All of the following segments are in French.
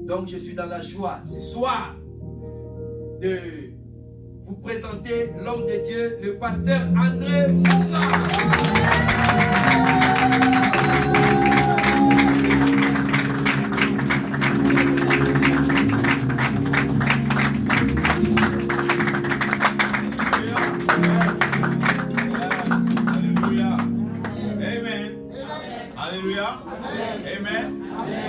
Donc je suis dans la joie ce soir de vous présenter l'homme de Dieu, le pasteur André Mounga.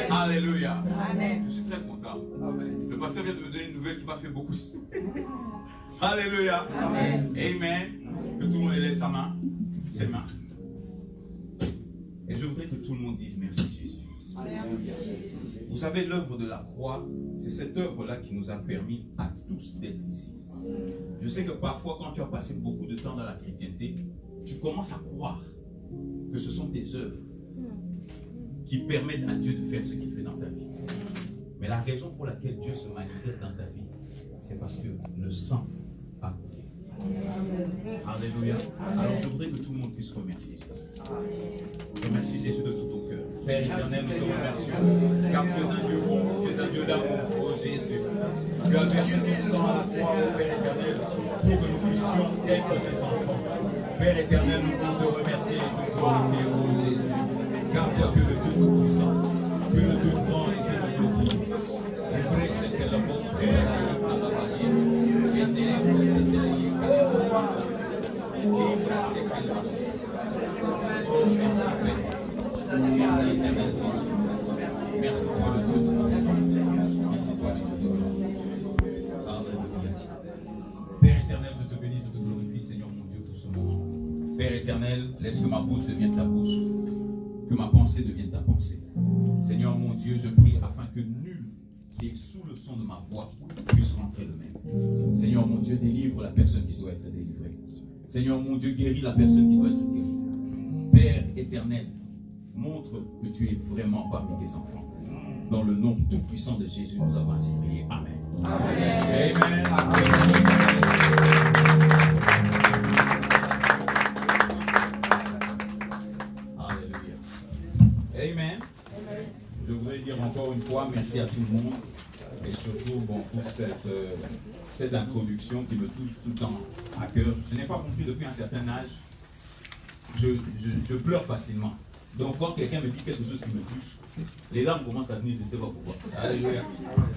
Alléluia. Amen. Je suis très content. Amen. Le pasteur vient de me donner une nouvelle qui m'a fait beaucoup. Alléluia. Amen. Amen. Que tout le monde élève sa main, ses mains. Et je voudrais que tout le monde dise merci Jésus. Merci. Vous savez, l'œuvre de la croix, c'est cette œuvre-là qui nous a permis à tous d'être ici. Je sais que parfois, quand tu as passé beaucoup de temps dans la chrétienté, tu commences à croire que ce sont tes œuvres qui permettent à Dieu de faire ce qu'il fait dans ta vie. Mais la raison pour laquelle Dieu se manifeste dans ta vie, c'est parce que le sang a coulé. Alléluia. Alors je voudrais que tout le monde puisse remercier Jésus. Remercie Jésus de tout ton cœur. Père éternel, nous te remercions. Car tu es un Dieu bon, tu es un Dieu d'amour, oh Jésus. Tu as versé ton sang à la croix, oh Père éternel, pour que nous puissions être tes enfants. Père éternel, nous voulons te remercier et te glorifier, oh Jésus. Car toi, tu es le Dieu tout-puissant. Tu es le Dieu grand et tu es le Dieu digne. Et presse que la bosse est la barrière. Et des bosses et des oh, merci, Père. Merci, éternel Jésus. Merci, toi, le Dieu tout-puissant. Merci, toi, le Dieu tout-puissant. Alléluia. Père éternel, je te bénis, je te glorifie, Seigneur mon Dieu, pour ce moment. Père éternel, laisse que ma bouche devienne ta bouche. Que ma pensée devienne ta pensée. Seigneur mon Dieu, je prie afin que nul qui est sous le son de ma voix puisse rentrer le même. Seigneur mon Dieu, délivre la personne qui doit être délivrée. Seigneur mon Dieu, guéris la personne qui doit être guérie. Père éternel, montre que tu es vraiment parmi tes enfants. Dans le nom tout-puissant de Jésus, nous avons ainsi prié. Amen. Amen. Amen. Amen. Je voudrais dire encore une fois merci à tout le monde et surtout pour cette introduction qui me touche tout le temps à cœur. Je n'ai pas compris depuis un certain âge. Je pleure facilement. Donc quand quelqu'un me dit quelque chose qui me touche, les larmes commencent à venir, je ne sais pas pourquoi. Alléluia.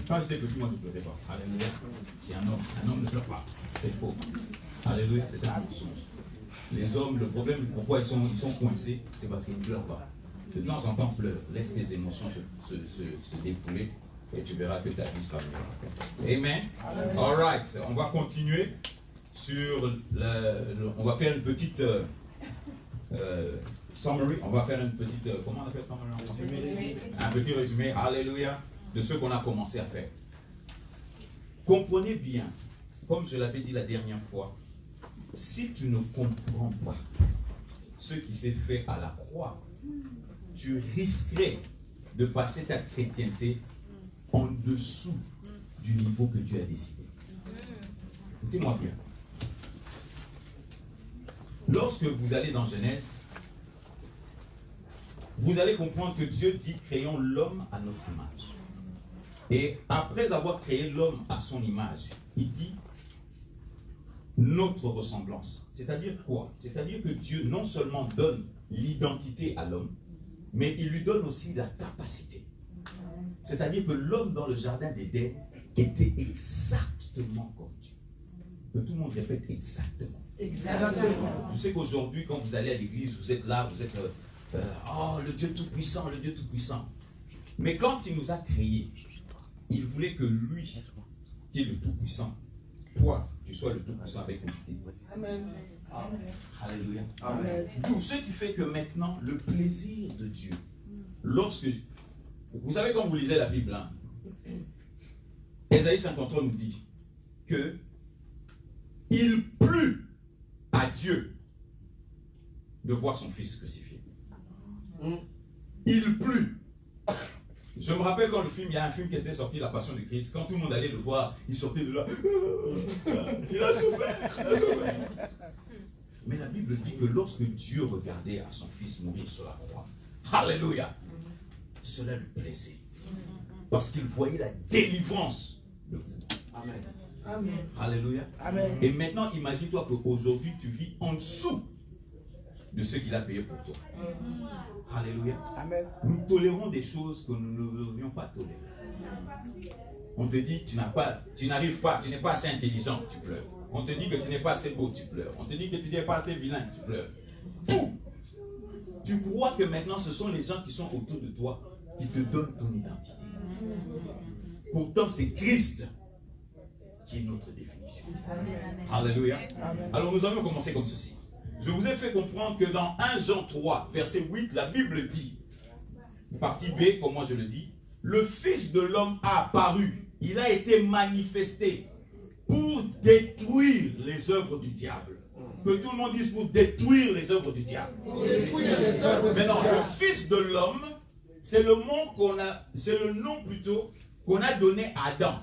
Quand j'étais petit, moi je ne pleurais pas. Alléluia. C'est un homme. Un homme ne pleure pas. C'est faux. Alléluia. C'est un mensonge. Les hommes, le problème, pourquoi ils sont coincés, c'est parce qu'ils ne pleurent pas. De temps en temps, pleure. Laisse tes émotions se défouler et tu verras que ta vie sera meilleure. Amen. All right. On va continuer sur on va faire une petite summary. On va faire une petite comment on appelle summary en français? Un petit résumé. Alléluia. De ce qu'on a commencé à faire. Comprenez bien, comme je l'avais dit la dernière fois, si tu ne comprends pas ce qui s'est fait à la croix, tu risquerais de passer ta chrétienté en dessous du niveau que Dieu a décidé. Écoutez-moi bien. Lorsque vous allez dans Genèse, vous allez comprendre que Dieu dit « Créons l'homme à notre image ». Et après avoir créé l'homme à son image, il dit « notre ressemblance ». C'est-à-dire quoi? C'est-à-dire que Dieu non seulement donne l'identité à l'homme, mais il lui donne aussi la capacité. C'est-à-dire que l'homme dans le jardin d'Éden était exactement comme Dieu. Que tout le monde répète exactement. Exactement. Je sais qu'aujourd'hui, quand vous allez à l'église, vous êtes là, vous êtes oh, le Dieu tout-puissant, le Dieu tout-puissant. Mais quand il nous a créés, il voulait que lui, qui est le tout-puissant, toi, tu sois le tout-puissant avec lui. Amen. Amen. Alléluia. Amen. D'où ce qui fait que maintenant, le plaisir de Dieu, lorsque... Vous savez quand vous lisez la Bible, hein, Ésaïe 53 nous dit que il plut à Dieu de voir son fils crucifié. Il plut. Je me rappelle quand il y a un film qui était sorti, La Passion de Christ, quand tout le monde allait le voir, il sortait de là. Il a souffert, il a souffert. Mais la Bible dit que lorsque Dieu regardait à son fils mourir sur la croix, alléluia, cela lui plaisait. parce qu'il voyait la délivrance de vous. Amen. Amen. Alléluia. Amen. Et maintenant, imagine-toi qu'aujourd'hui, tu vis en dessous de ce qu'il a payé pour toi. Alléluia. Amen. Nous tolérons des choses que nous ne devrions pas tolérer. On te dit, tu n'arrives pas, tu n'es pas assez intelligent, tu pleures. On te dit que tu n'es pas assez beau, tu pleures. On te dit que tu n'es pas assez vilain, tu pleures. Tout. Tu crois que maintenant, ce sont les gens qui sont autour de toi qui te donnent ton identité. Pourtant, c'est Christ qui est notre définition. Alléluia. Alors, nous allons commencer comme ceci. Je vous ai fait comprendre que dans 1 Jean 3, verset 8, la Bible dit, partie B, comme moi je le dis, le Fils de l'homme a apparu, il a été manifesté pour détruire les œuvres du diable. Que tout le monde dise pour détruire les œuvres du diable. Maintenant, le Fils de l'homme, c'est le nom plutôt qu'on a donné à Adam.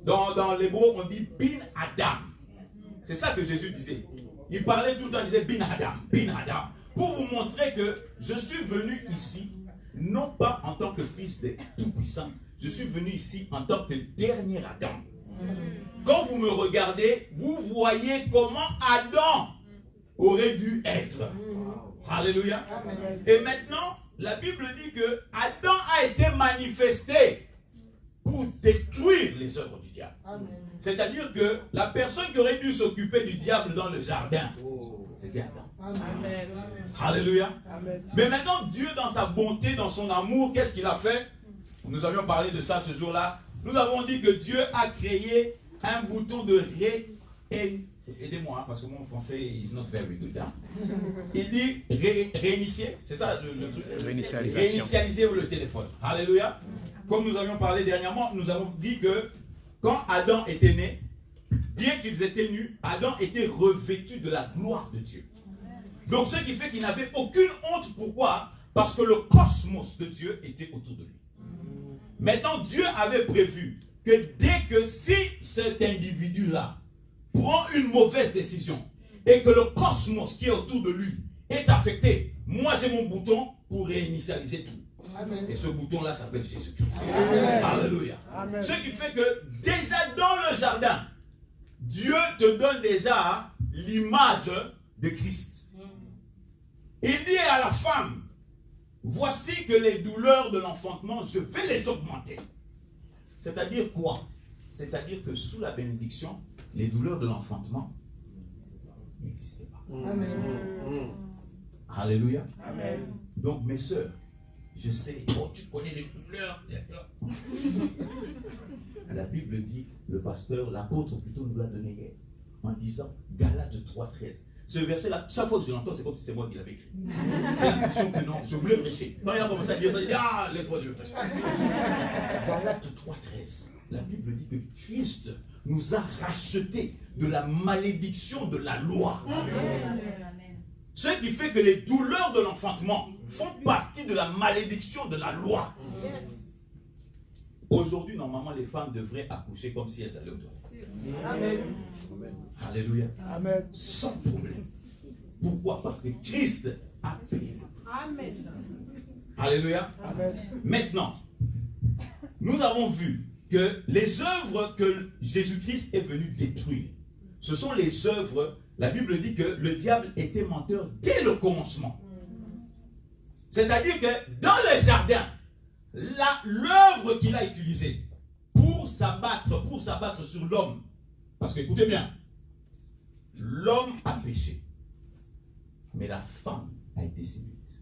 Dans l'hébreu, on dit bin Adam. C'est ça que Jésus disait. Il parlait tout le temps, il disait bin Adam, bin Adam. Pour vous montrer que je suis venu ici, non pas en tant que fils de Tout-Puissant, je suis venu ici en tant que dernier Adam. Quand vous me regardez, vous voyez comment Adam aurait dû être. Alléluia. Et maintenant, la Bible dit que Adam a été manifesté pour détruire les œuvres du diable. C'est-à-dire que la personne qui aurait dû s'occuper du diable dans le jardin, c'était Adam. Amen. Alléluia. Amen. Mais maintenant, Dieu, dans sa bonté, dans son amour, qu'est-ce qu'il a fait? Nous avions parlé de ça ce jour-là. Nous avons dit que Dieu a créé un bouton de aidez-moi, parce que mon français is not very good. Hein? Il dit réinitier, c'est ça le truc? Réinitialiser le téléphone. Alléluia. Comme nous avions parlé dernièrement, nous avons dit que quand Adam était né, bien qu'ils étaient nus, Adam était revêtu de la gloire de Dieu. Donc ce qui fait qu'il n'avait aucune honte. Pourquoi? Parce que le cosmos de Dieu était autour de lui. Maintenant, Dieu avait prévu que dès que si cet individu-là prend une mauvaise décision et que le cosmos qui est autour de lui est affecté, moi j'ai mon bouton pour réinitialiser tout. Amen. Et ce bouton-là s'appelle Jésus-Christ. Alléluia. Amen. Ce qui fait que déjà dans le jardin, Dieu te donne déjà l'image de Christ. Il dit à la femme, voici que les douleurs de l'enfantement, je vais les augmenter. C'est-à-dire quoi? C'est-à-dire que sous la bénédiction, les douleurs de l'enfantement n'existaient pas. Amen. Alléluia. Amen. Donc mes sœurs, je sais, oh, tu connais les douleurs. La Bible dit, le pasteur, l'apôtre plutôt nous l'a donné hier, en disant, Galates 3,13. Ce verset-là, chaque fois que je l'entends, c'est comme si c'est moi qui l'avais écrit. J'ai l'impression que non, je voulais prêcher. Quand il a commencé à dire ça, il dit, ah, laisse-moi, je vais prêcher. Galates 3,13. La Bible dit que Christ nous a rachetés de la malédiction de la loi. Amen. Ce qui fait que les douleurs de l'enfantement font partie de la malédiction de la loi. Aujourd'hui, normalement, les femmes devraient accoucher comme si elles allaient aux toilettes. Amen. Alléluia. Amen. Sans problème. Pourquoi? Parce que Christ a payé. Amen. Alléluia. Amen. Maintenant, nous avons vu que les œuvres que Jésus-Christ est venu détruire, ce sont les œuvres, la Bible dit que le diable était menteur dès le commencement. C'est-à-dire que dans le jardin, l'œuvre qu'il a utilisée pour s'abattre sur l'homme, parce que écoutez bien, l'homme a péché, mais la femme a été séduite.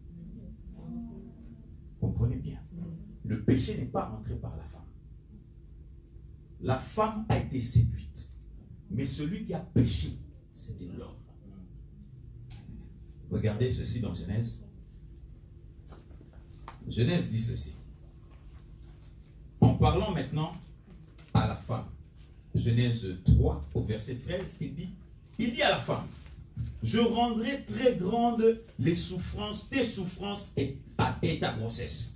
Comprenez bien, le péché n'est pas rentré par la femme. La femme a été séduite, mais celui qui a péché, c'était l'homme. Regardez ceci dans Genèse. Genèse dit ceci. En parlant maintenant à la femme, Genèse 3 au verset 13, il dit à la femme, je rendrai très grandes les souffrances, tes souffrances et ta grossesse.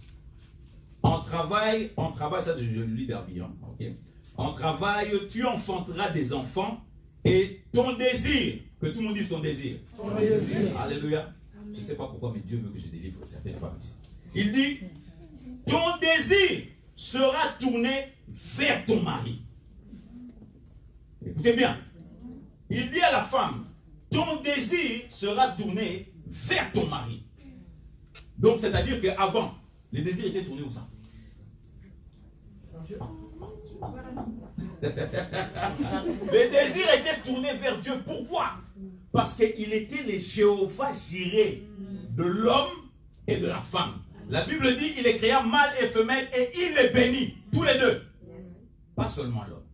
En travail, ça je le lis d'Arbillon, ok? En travail, tu enfanteras des enfants et ton désir, que tout le monde dise ton désir. Ton désir. Alléluia. Amen. Je ne sais pas pourquoi, mais Dieu veut que je délivre certaines femmes ici. Il dit, ton désir sera tourné vers ton mari. Écoutez bien. Il dit à la femme, ton désir sera tourné vers ton mari. Donc, c'est-à-dire qu'avant, les désirs étaient tournés où ça? Les désirs étaient tournés vers Dieu. Pourquoi? Parce qu'il était le Jéhovah Jireh de l'homme et de la femme. La Bible dit qu'il les créa mâle et femelle et il les bénit, tous les deux. Pas seulement l'homme.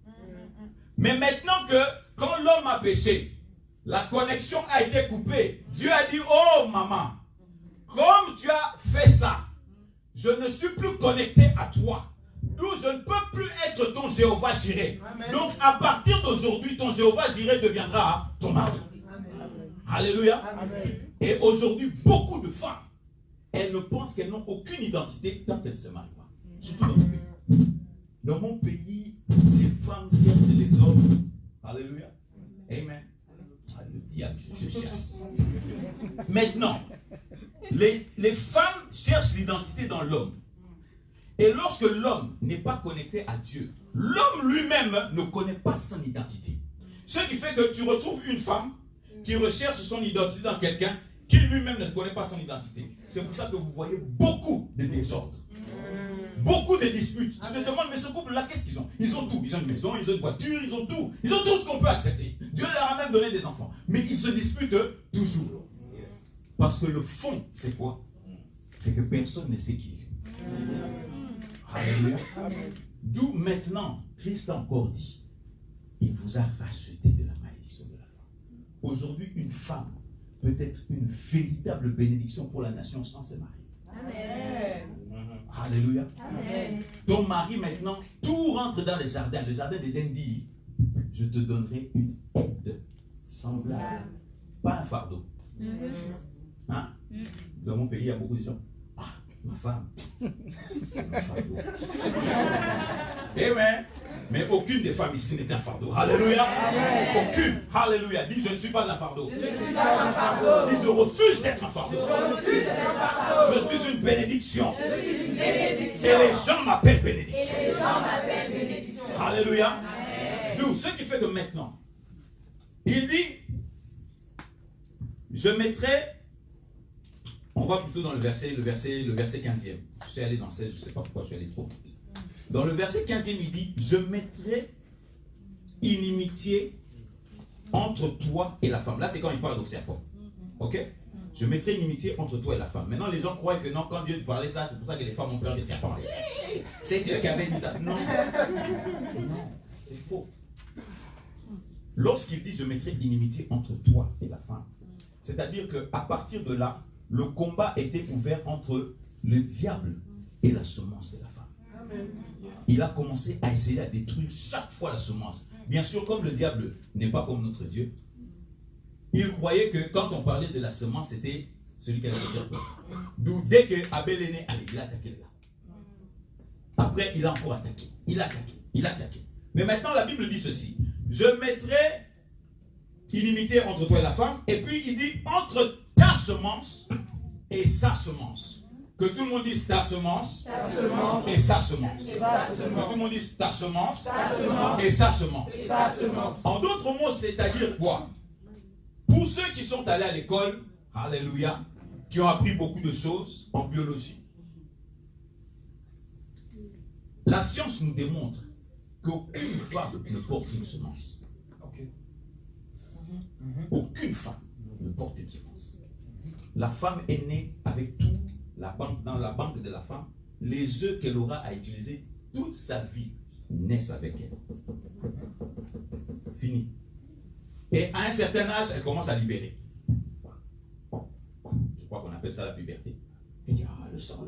Mais maintenant que, quand l'homme a péché, la connexion a été coupée. Dieu a dit, oh maman, comme tu as fait ça, je ne suis plus connecté à toi. D'où je ne peux plus être ton Jéhovah Jireh. Donc à partir d'aujourd'hui, ton Jéhovah Jireh deviendra ton mari. Amen. Alléluia. Amen. Et aujourd'hui, beaucoup de femmes, elles ne pensent qu'elles n'ont aucune identité tant qu'elles ne se marient pas. Surtout dans mon pays. Dans mon pays, les femmes cherchent les hommes. Alléluia. Amen. Le diable, je te chasse. Maintenant, les femmes cherchent l'identité dans l'homme. Et lorsque l'homme n'est pas connecté à Dieu, l'homme lui-même ne connaît pas son identité. Ce qui fait que tu retrouves une femme qui recherche son identité dans quelqu'un qui lui-même ne connaît pas son identité. C'est pour ça que vous voyez beaucoup de désordres. Beaucoup de disputes. Tu te demandes, mais ce couple-là, qu'est-ce qu'ils ont? Ils ont tout. Ils ont une maison, ils ont une voiture, ils ont tout. Ils ont tout ce qu'on peut accepter. Dieu leur a même donné des enfants. Mais ils se disputent toujours. Parce que le fond, c'est quoi? C'est que personne ne sait qui il est. Alléluia. D'où maintenant, Christ a encore dit, il vous a racheté de la malédiction de la femme. Aujourd'hui, une femme peut être une véritable bénédiction pour la nation sans se marier. Amen. Alléluia. Amen. Ton mari maintenant, tout rentre dans le jardin d'Éden dit, je te donnerai une aide semblable. Pas un fardeau. Hein? Dans mon pays, il y a beaucoup de gens. Ah, ma femme, c'est un fardeau. Amen. Mais aucune des femmes ici n'est un fardeau. Alléluia. Amen. Aucune. Alléluia. Dis, je ne suis pas un fardeau. Je ne suis pas un fardeau. Dis, je refuse d'être un fardeau. Je refuse d'être un fardeau. Je suis une bénédiction. Je suis une bénédiction. Et les gens m'appellent bénédiction. Et les gens m'appellent bénédiction. Alléluia. Nous, ce qui fait que maintenant, il dit, je mettrai, on va plutôt dans le verset 15e. Je suis allé dans 16, je ne sais pas pourquoi je suis allé trop vite. Dans le verset 15e, il dit, je mettrai inimitié entre toi et la femme. Là, c'est quand il parle au serpent. Ok? Je mettrai inimitié entre toi et la femme. Maintenant, les gens croient que non, quand Dieu parlait ça, c'est pour ça que les femmes ont peur des serpents. C'est Dieu qui avait dit ça. Non. Non, c'est faux. Lorsqu'il dit, je mettrai inimitié entre toi et la femme, c'est-à-dire qu'à partir de là, le combat était ouvert entre le diable et la semence de la femme. Amen. Il a commencé à essayer à détruire chaque fois la semence. Bien sûr, comme le diable n'est pas comme notre Dieu, il croyait que quand on parlait de la semence, c'était celui qui allait sortir. D'où dès que Abel est né, allez, il a attaqué les gars. Après, il a encore attaqué. Il a attaqué. Il a attaqué. Mais maintenant, la Bible dit ceci. Je mettrai inimitié entre toi et la femme. Et puis, il dit entre ta semence et sa semence. Que tout le monde dise ta semence, et sa semence. Que tout le monde dise ta semence, et sa semence. En d'autres mots, c'est-à-dire quoi? Pour ceux qui sont allés à l'école, alléluia, qui ont appris beaucoup de choses en biologie, la science nous démontre qu'aucune femme ne porte une semence. Aucune femme ne porte une semence. La femme est née avec tout. Dans la banque de la femme, les œufs qu'elle aura à utiliser toute sa vie naissent avec elle. Fini. Et à un certain âge, elle commence à libérer. Je crois qu'on appelle ça la puberté. Elle dit, ah, le sang.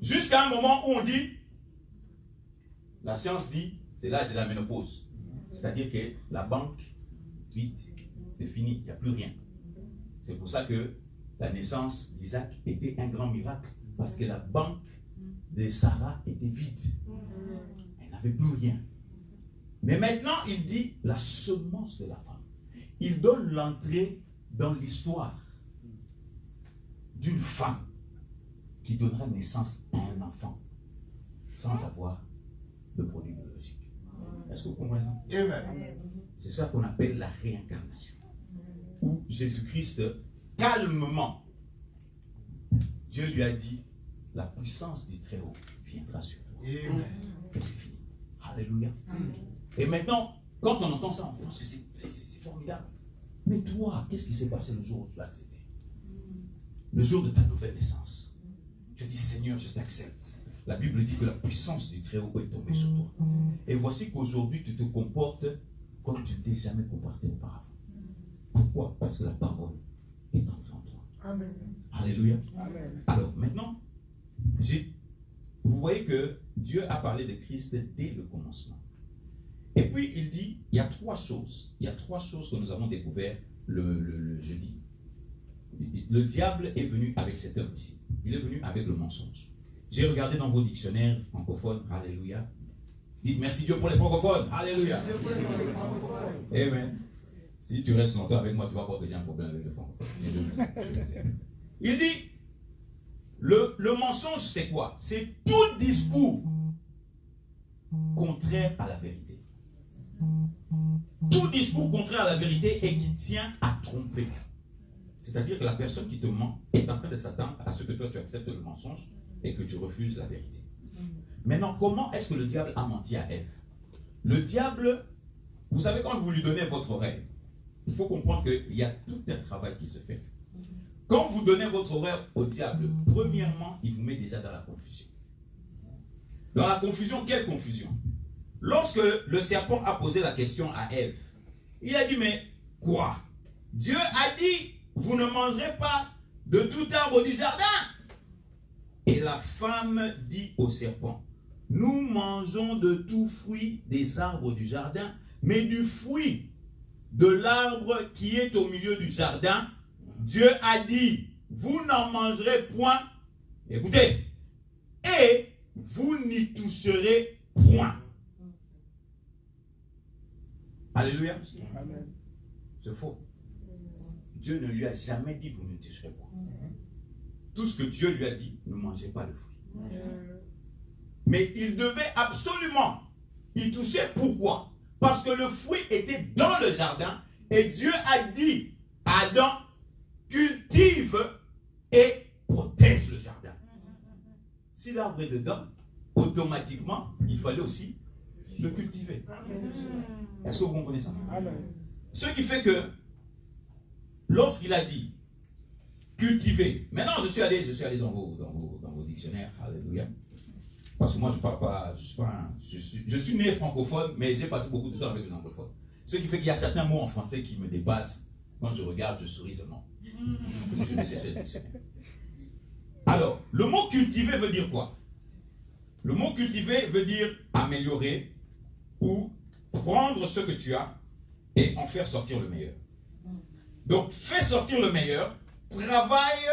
Jusqu'à un moment où on dit, la science dit, c'est l'âge de la ménopause. C'est-à-dire que la banque, vite, c'est fini, il n'y a plus rien. C'est pour ça que la naissance d'Isaac était un grand miracle parce que la banque de Sarah était vide. Elle n'avait plus rien. Mais maintenant, il dit la semence de la femme. Il donne l'entrée dans l'histoire d'une femme qui donnera naissance à un enfant sans avoir de produit biologique. Est-ce que vous comprenez ça? Amen. C'est ça qu'on appelle la réincarnation. Où Jésus-Christ, calmement, Dieu lui a dit, la puissance du Très-Haut viendra sur toi. Amen. Et c'est fini. Alléluia. Et maintenant, quand on entend ça, on pense que c'est formidable. Mais toi, qu'est-ce qui s'est passé le jour où tu l'as accepté? Le jour de ta nouvelle naissance. Tu as dit, Seigneur, je t'accepte. La Bible dit que la puissance du Très-Haut est tombée sur toi. Et voici qu'aujourd'hui, tu te comportes comme tu ne t'es jamais comporté auparavant. Pourquoi? Parce que la parole est entrée en toi. Amen. Alléluia. Amen. Alors, maintenant, vous voyez que Dieu a parlé de Christ dès le commencement. Et puis, il dit, il y a trois choses. Il y a trois choses que nous avons découvertes le jeudi. Le diable est venu avec cette œuvre ici. Il est venu avec le mensonge. J'ai regardé dans vos dictionnaires francophones. Alléluia. Dites merci Dieu pour les francophones. Alléluia. Amen. Si tu restes longtemps avec moi, tu vas voir que j'ai un problème avec les francophones. Il dit, le mensonge, c'est quoi? C'est tout discours contraire à la vérité. Tout discours contraire à la vérité et qui tient à tromper. C'est-à-dire que la personne qui te ment est en train de s'attendre à ce que toi tu acceptes le mensonge et que tu refuses la vérité. Maintenant, comment est-ce que le diable a menti à Ève? Le diable, vous savez, quand vous lui donnez votre oreille, il faut comprendre qu'il y a tout un travail qui se fait. Quand vous donnez votre oreille au diable, premièrement, il vous met déjà dans la confusion. Dans la confusion, quelle confusion? Lorsque le serpent a posé la question à Ève, il a dit, mais quoi? Dieu a dit, vous ne mangerez pas de tout arbre du jardin. Et la femme dit au serpent, nous mangeons de tout fruit des arbres du jardin, mais du fruit de l'arbre qui est au milieu du jardin, Dieu a dit, vous n'en mangerez point, écoutez, et vous n'y toucherez point. Alléluia. Amen. C'est faux. Dieu ne lui a jamais dit, vous ne toucherez point. Tout ce que Dieu lui a dit, ne mangez pas le fruit. Mais il devait absolument y toucher. Pourquoi? Parce que le fruit était dans le jardin et Dieu a dit à Adam, cultive et protège le jardin. Si l'arbre est dedans, automatiquement, il fallait aussi le cultiver. Est-ce que vous comprenez ça? Amen. Ce qui fait que, lorsqu'il a dit cultiver, maintenant je suis allé dans vos dictionnaires, alléluia. Parce que moi je parle pas, je suis né francophone, mais j'ai passé beaucoup de temps avec les anglophones. Ce qui fait qu'il y a certains mots en français qui me dépassent. Quand je regarde, je souris seulement. Je vais chercher le dictionnaire. Alors, le mot cultiver veut dire quoi? Le mot cultiver veut dire améliorer ou prendre ce que tu as et en faire sortir le meilleur. Donc, fais sortir le meilleur, travaille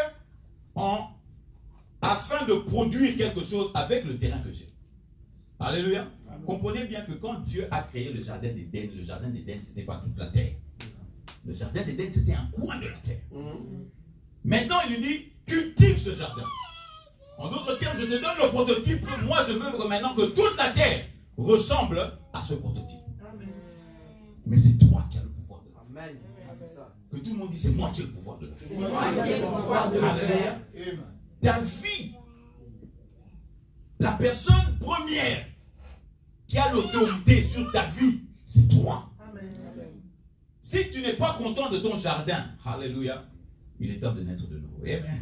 afin de produire quelque chose avec le terrain que j'ai. Alléluia. Amen. Comprenez bien que quand Dieu a créé le jardin d'Éden, ce n'était pas toute la terre. Le jardin d'Éden, c'était un coin de la terre. Maintenant, il lui dit, cultive ce jardin. En d'autres termes, je te donne le prototype. Moi, je veux maintenant que toute la terre ressemble à ce prototype. Amen. Mais c'est toi qui as le pouvoir de le faire. Amen. Que tout le monde dit, c'est moi qui ai le pouvoir de le faire. C'est moi qui ai le pouvoir de le faire. Ta vie, la personne première qui a l'autorité sur ta vie, c'est toi. Amen. Si tu n'es pas content de ton jardin, alléluia, il est temps de naître de nouveau. Amen.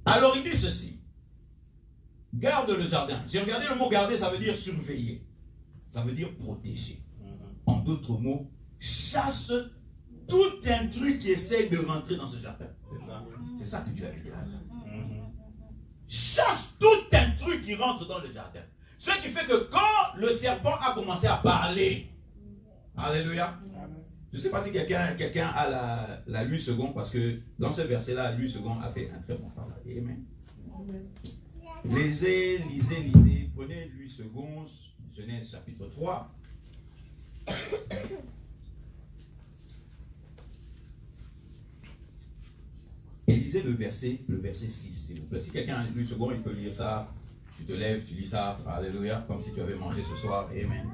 Alors il dit ceci, garde le jardin. J'ai regardé le mot garder, ça veut dire surveiller. Ça veut dire protéger. En d'autres mots, chasse tout un truc qui essaye de rentrer dans ce jardin. C'est ça. C'est ça que Dieu a dit. Chasse tout un truc qui rentre dans le jardin. Ce qui fait que quand le serpent a commencé à parler, alléluia. Je ne sais pas si quelqu'un a la 8 secondes, parce que dans ce verset-là, 8 secondes a fait un très bon travail. Amen. Lisez. Prenez 8 secondes, Genèse chapitre 3. Et lisez le verset 6, s'il vous plaît. Si quelqu'un a 8 secondes, il peut lire ça Tu te lèves, tu lis ça, alléluia, comme si tu avais mangé ce soir. Amen.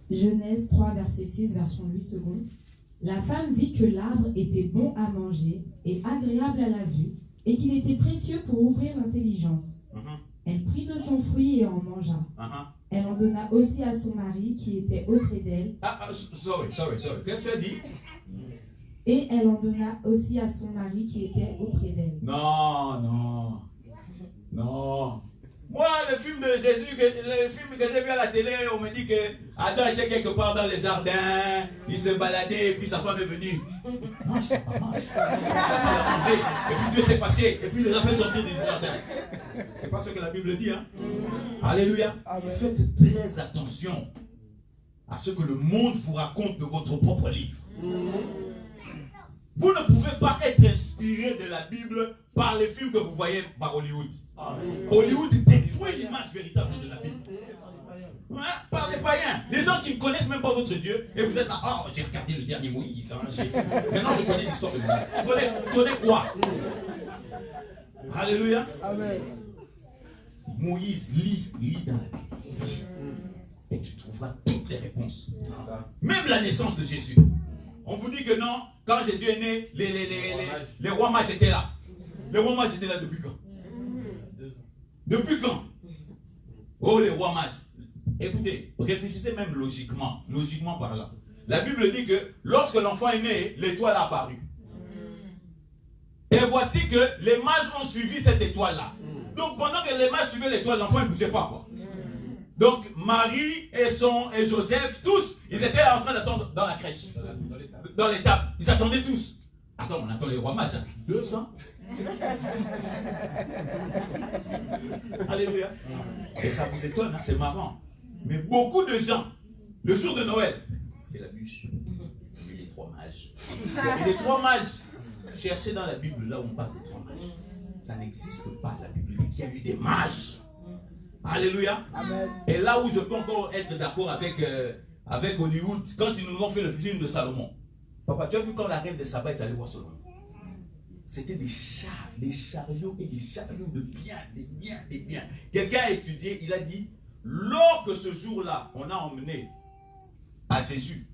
Genèse 3, verset 6, version Louis II. La femme vit que l'arbre était bon à manger et agréable à la vue, et qu'il était précieux pour ouvrir l'intelligence. Elle prit de son fruit et en mangea. Elle en donna aussi à son mari qui était auprès d'elle. Sorry. Qu'est-ce que tu as dit? Et elle en donna aussi à son mari qui était auprès d'elle. Non. Moi, le film de Jésus, le film que j'ai vu à la télé, on me dit que Adam était quelque part dans les jardins, il se baladait, et puis sa femme est venue. Mange. Il a mangé, et puis Dieu s'est fâché, et puis il les a fait sortir du jardin. C'est pas ce que la Bible dit, hein? Alléluia. Faites très attention à ce que le monde vous raconte de votre propre livre. Vous ne pouvez pas être inspiré de la Bible par les films que vous voyez par Hollywood. Hollywood détruit l'image véritable de la Bible. Par des païens. Les gens qui ne connaissent même pas votre Dieu. Et vous êtes là, oh, j'ai regardé le dernier Moïse. Maintenant, je connais l'histoire de Moïse. Tu connais quoi? Alléluia. Amen. Moïse, lis dans la Bible. Et tu trouveras toutes les réponses. Même la naissance de Jésus. On vous dit que non, quand Jésus est né, les rois mages étaient là. Les rois mages étaient là depuis quand? Depuis quand? Oh, les rois mages. Écoutez, réfléchissez même logiquement par là. La Bible dit que lorsque l'enfant est né, l'étoile a apparu. Et voici que les mages ont suivi cette étoile-là. Donc pendant que les mages suivaient l'étoile, l'enfant ne bougeait pas, quoi. Donc Marie et Joseph, tous, ils étaient en train d'attendre dans la crèche. Dans l'étape. Ils attendaient tous. Attends, on attend les rois mages depuis 2 ans. Alléluia. Et ça vous étonne, hein, c'est marrant. Mais beaucoup de gens, le jour de Noël, on fait la bûche. Il y a les 3 mages. Et les 3 mages, cherchez dans la Bible, là où on parle des 3 mages. Ça n'existe pas, la Bible dit qu'il y a eu des mages. Alléluia. Amen. Et là où je peux encore être d'accord avec Hollywood, quand ils nous ont fait le film de Salomon. Papa, tu as vu quand la reine de Saba est allée voir Salomon? C'était des chariots et des chariots de biens. Quelqu'un a étudié, il a dit, lors que ce jour-là, on a emmené à Jésus,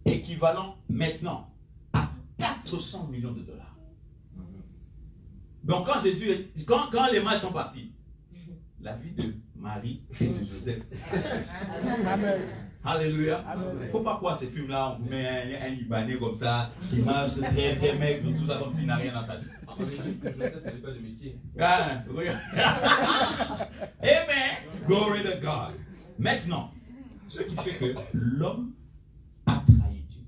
équivalent maintenant à 400 millions de dollars. Donc quand les mages sont partis, la vie de Marie et de Joseph. Amen. Alléluia. Il ne faut pas croire ces films-là, on vous met un Libanais comme ça, qui marche très très maigre, tout ça comme s'il n'a rien dans sa vie. En Égypte, Joseph n'avait pas de métier. Amen. Glory to God. Maintenant, ce qui fait que l'homme a trahi Dieu.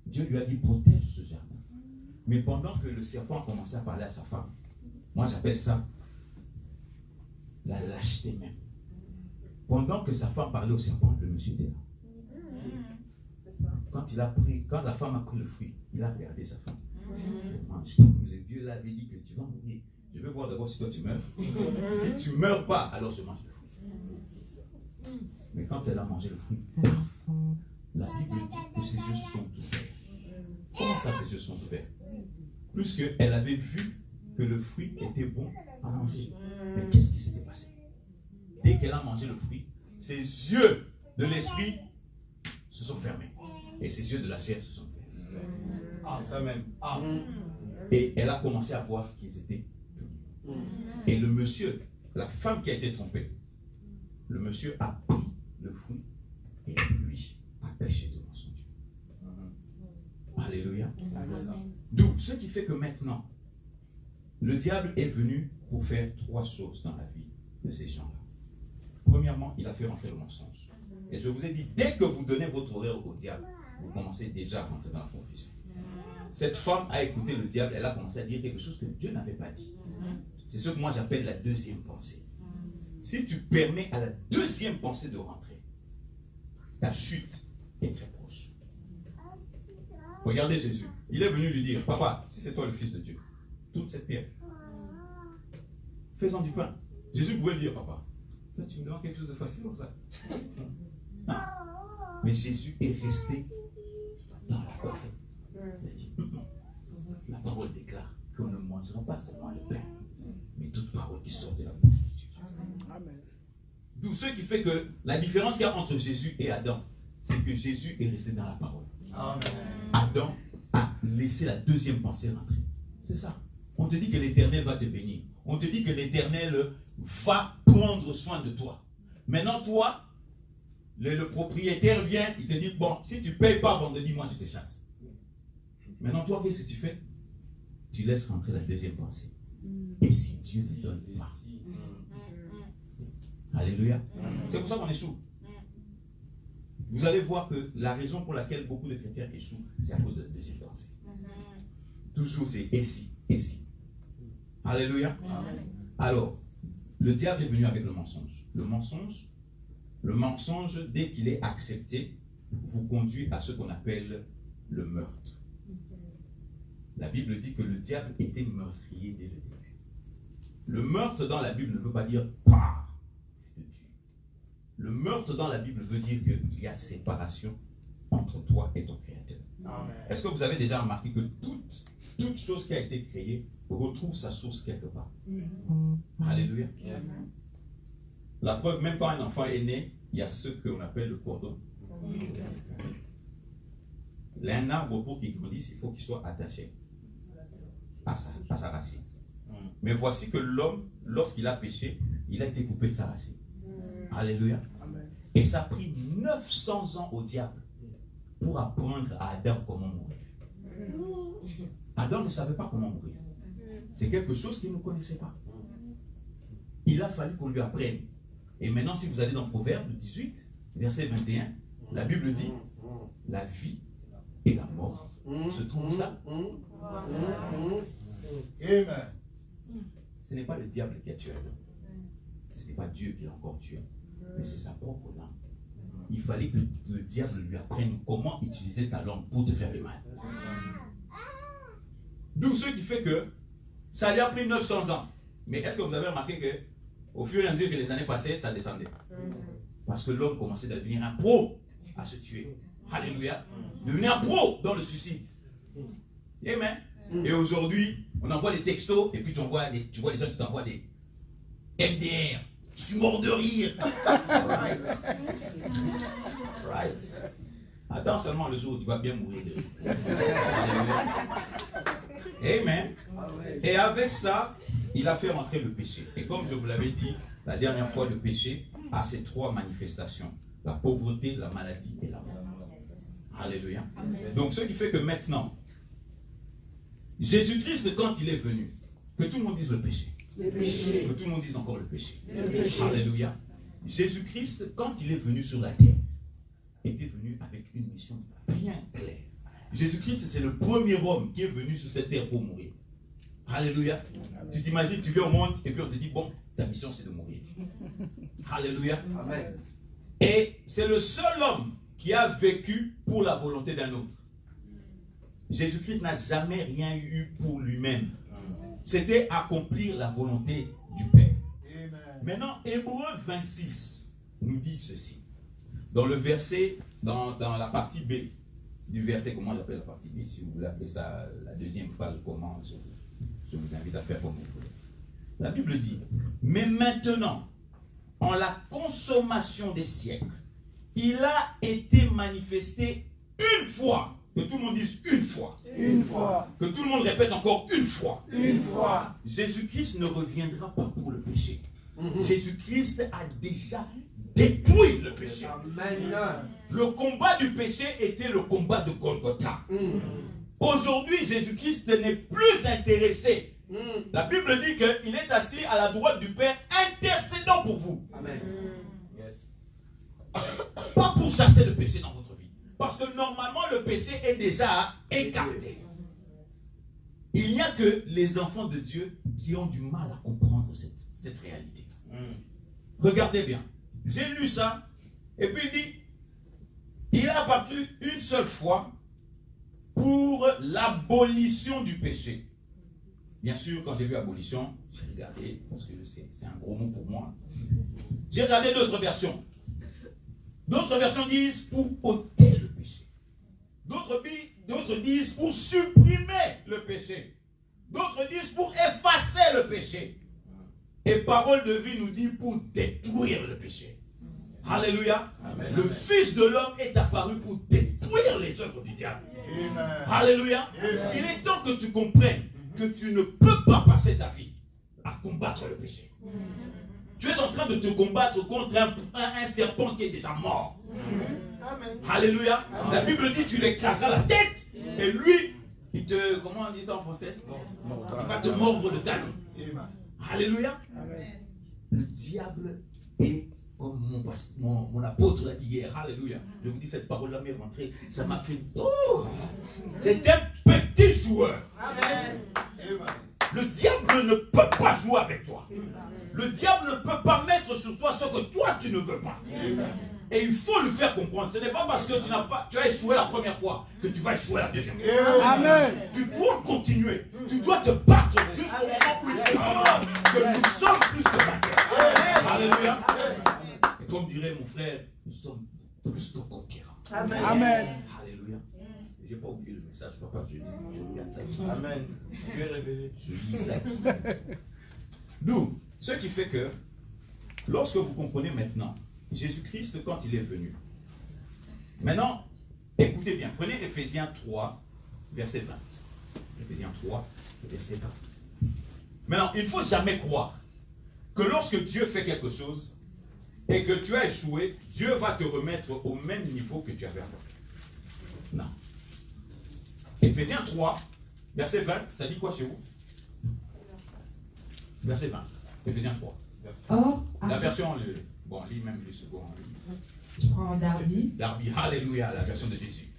Dieu lui a dit, protège ce jardin. Mais pendant que le serpent a commencé à parler à sa femme, moi j'appelle ça la lâcheté même. Pendant que sa femme parlait au serpent, le monsieur était là. Quand la femme a pris le fruit, il a regardé sa femme. Le vieux là avait dit que tu vas mourir. Je veux voir d'abord si toi tu meurs. Si tu ne meurs pas, alors je mange le fruit. Mais quand elle a mangé le fruit, la Bible dit que ses yeux se sont ouverts. Comment ça, ses yeux se sont ouverts? Plus qu'elle avait vu que le fruit était bon à manger. Mais qu'est-ce qui s'était passé? Dès qu'elle a mangé le fruit, ses yeux de l'esprit se sont fermés. Et ses yeux de la chair se sont fermés. Ah, ça même. Ah. Et elle a commencé à voir qu'ils étaient punis. Et le monsieur, la femme qui a été trompée, le monsieur a pris le fruit et lui a péché devant son Dieu. Alléluia. D'où ce qui fait que maintenant, le diable est venu pour faire 3 choses dans la vie de ces gens-là. Premièrement, il a fait rentrer le mensonge. Et je vous ai dit, dès que vous donnez votre horaire au diable, vous commencez déjà à rentrer dans la confusion. Cette femme a écouté le diable, elle a commencé à dire quelque chose que Dieu n'avait pas dit. C'est ce que moi j'appelle la deuxième pensée. Si tu permets à la deuxième pensée de rentrer, ta chute est très proche. Regardez Jésus. Il est venu lui dire, papa, si c'est toi le Fils de Dieu, toute cette pierre, fais-en du pain. Jésus pouvait lui dire, papa, toi tu me demandes quelque chose de facile comme ça. Hein? Mais Jésus est resté dans la parole. Il a dit, la parole déclare qu'on ne mangera pas seulement le pain, mais toute parole Tout ce qui fait que la différence qu'il y a entre Jésus et Adam, c'est que Jésus est resté dans la parole. Amen. Adam a laissé la deuxième pensée rentrer. C'est ça. On te dit que l'Éternel va te bénir. On te dit que l'Éternel va prendre soin de toi. Maintenant, toi, le propriétaire vient, il te dit, bon, si tu ne payes pas vendredi, moi je te chasse. Maintenant, toi, qu'est-ce que tu fais? Tu laisses rentrer la deuxième pensée. Et si Dieu ne donne pas? Alléluia. C'est pour ça qu'on échoue. Vous allez voir que la raison pour laquelle beaucoup de chrétiens échouent, c'est à cause de la deuxième pensée. Toujours c'est et si, et si. Alléluia. Alors, le diable est venu avec le mensonge. Le mensonge, dès qu'il est accepté, vous conduit à ce qu'on appelle le meurtre. La Bible dit que le diable était meurtrier dès le début. Le meurtre dans la Bible ne veut pas dire « pah, je te tue ». Le meurtre dans la Bible veut dire qu'il y a séparation entre toi et ton Créateur. Est-ce que vous avez déjà remarqué que toute chose qui a été créée retrouve sa source quelque part? Alléluia. Yes. La preuve, même quand un enfant est né, il y a ce qu'on appelle le cordon. Un arbre, pour qu'il grandisse, il faut qu'il soit attaché à sa racine. Mais voici que l'homme, lorsqu'il a péché, il a été coupé de sa racine. Alléluia. Et ça a pris 900 ans au diable pour apprendre à Adam comment mourir. Adam ne savait pas comment mourir. C'est quelque chose qu'il ne connaissait pas. Il a fallu qu'on lui apprenne. Et maintenant, si vous allez dans Proverbe 18, verset 21, la Bible dit, la vie et la mort se trouvent ça. Amen. Ce n'est pas le diable qui a tué Adam. Ce n'est pas Dieu qui l'a encore tué. Mais c'est sa propre langue. Il fallait que le diable lui apprenne comment utiliser sa langue pour te faire du mal. D'où ce qui fait que ça lui a pris 900 ans. Mais est-ce que vous avez remarqué que au fur et à mesure que les années passaient, ça descendait? Parce que l'homme commençait à devenir un pro à se tuer. Alléluia. Devenir un pro dans le suicide. Amen. Et aujourd'hui, on envoie des textos et puis tu vois les gens qui t'envoient des MDR. Je suis mort de rire. Right. Attends seulement le jour où tu vas bien mourir de rire. Amen. Et avec ça, il a fait rentrer le péché. Et comme je vous l'avais dit la dernière fois, le péché a ces trois manifestations. La pauvreté, la maladie et la mort. Alléluia. Donc ce qui fait que maintenant, Jésus-Christ, quand il est venu, que tout le monde dise le péché. Que tout le monde dise encore le péché. Alléluia. Jésus-Christ, quand il est venu sur la terre, était venu avec une mission bien claire. Jésus-Christ, c'est le premier homme qui est venu sur cette terre pour mourir. Alléluia. Tu t'imagines, tu viens au monde et puis on te dit, bon, ta mission c'est de mourir. Alléluia. Amen. Et c'est le seul homme qui a vécu pour la volonté d'un autre. Jésus-Christ n'a jamais rien eu pour lui-même. C'était accomplir la volonté du Père. Amen. Maintenant, Hébreux 26 nous dit ceci. Dans le verset, dans la partie B du verset, comment j'appelle la partie B? Si vous voulez appeler ça la deuxième phrase, comment je vous invite à faire comme vous voulez. La Bible dit, mais maintenant, en la consommation des siècles, il a été manifesté une fois. Que tout le monde dise une fois. Une fois. Que tout le monde répète encore une fois. Une fois. Jésus-Christ ne reviendra pas pour le péché. Jésus-Christ a déjà détruit le péché. Amen. Le combat du péché était le combat de Golgotha. Aujourd'hui, Jésus-Christ n'est plus intéressé. La Bible dit qu'il est assis à la droite du Père, intercédant pour vous. Amen. Yes. Pas pour chasser le péché dans votre vie. Parce que normalement, le péché est déjà écarté. Il n'y a que les enfants de Dieu qui ont du mal à comprendre cette réalité. Regardez bien. J'ai lu ça, et puis il dit, il a apparu une seule fois pour l'abolition du péché. Bien sûr, quand j'ai vu abolition, j'ai regardé, parce que c'est un gros mot pour moi. J'ai regardé d'autres versions. D'autres versions disent pour ôter le péché. D'autres disent pour supprimer le péché. D'autres disent pour effacer le péché. Et Parole de vie nous dit pour détruire le péché. Alléluia. Le Fils de l'homme est apparu pour détruire les œuvres du diable. Alléluia. Il est temps que tu comprennes que tu ne peux pas passer ta vie à combattre le péché. Tu es en train de te combattre contre un serpent qui est déjà mort. Alléluia. La Bible dit tu lui écraseras la tête et lui, il te, comment on dit ça en français? Il va te mordre le talon. Alléluia. Le diable est comme mon apôtre l'a dit hier. Alléluia. Je vous dis, cette parole-là m'est rentrée. Ça m'a fait... Oh, c'est un petit joueur. Amen. Le diable ne peut pas jouer avec toi. Le diable ne peut pas mettre sur toi ce que toi tu ne veux pas. Et il faut le faire comprendre. Ce n'est pas parce que tu as échoué la première fois que tu vas échouer la deuxième fois. Amen. Tu dois continuer. Tu dois te battre jusqu'au moment où il est que nous sommes plus que vainqueurs. Alléluia. Et comme dirait mon frère, nous sommes plus que conquérants. Amen. Amen. Alléluia. Je n'ai pas oublié le message, papa, je regarde ça. Amen. Tu es révélé. Je lis ça. D'où, ce qui fait que, lorsque vous comprenez maintenant, Jésus-Christ, quand il est venu, maintenant, écoutez bien, prenez Éphésiens 3, verset 20. Éphésiens 3, verset 20. Maintenant, il ne faut jamais croire que lorsque Dieu fait quelque chose et que tu as échoué, Dieu va te remettre au même niveau que tu avais avant. Non. Éphésiens 3, verset 20, ça dit quoi chez vous? Verset 20. Éphésiens 3. Or, la version, bon, lis même le second. Je prends Darby. Darby, alléluia, la version de Jésus.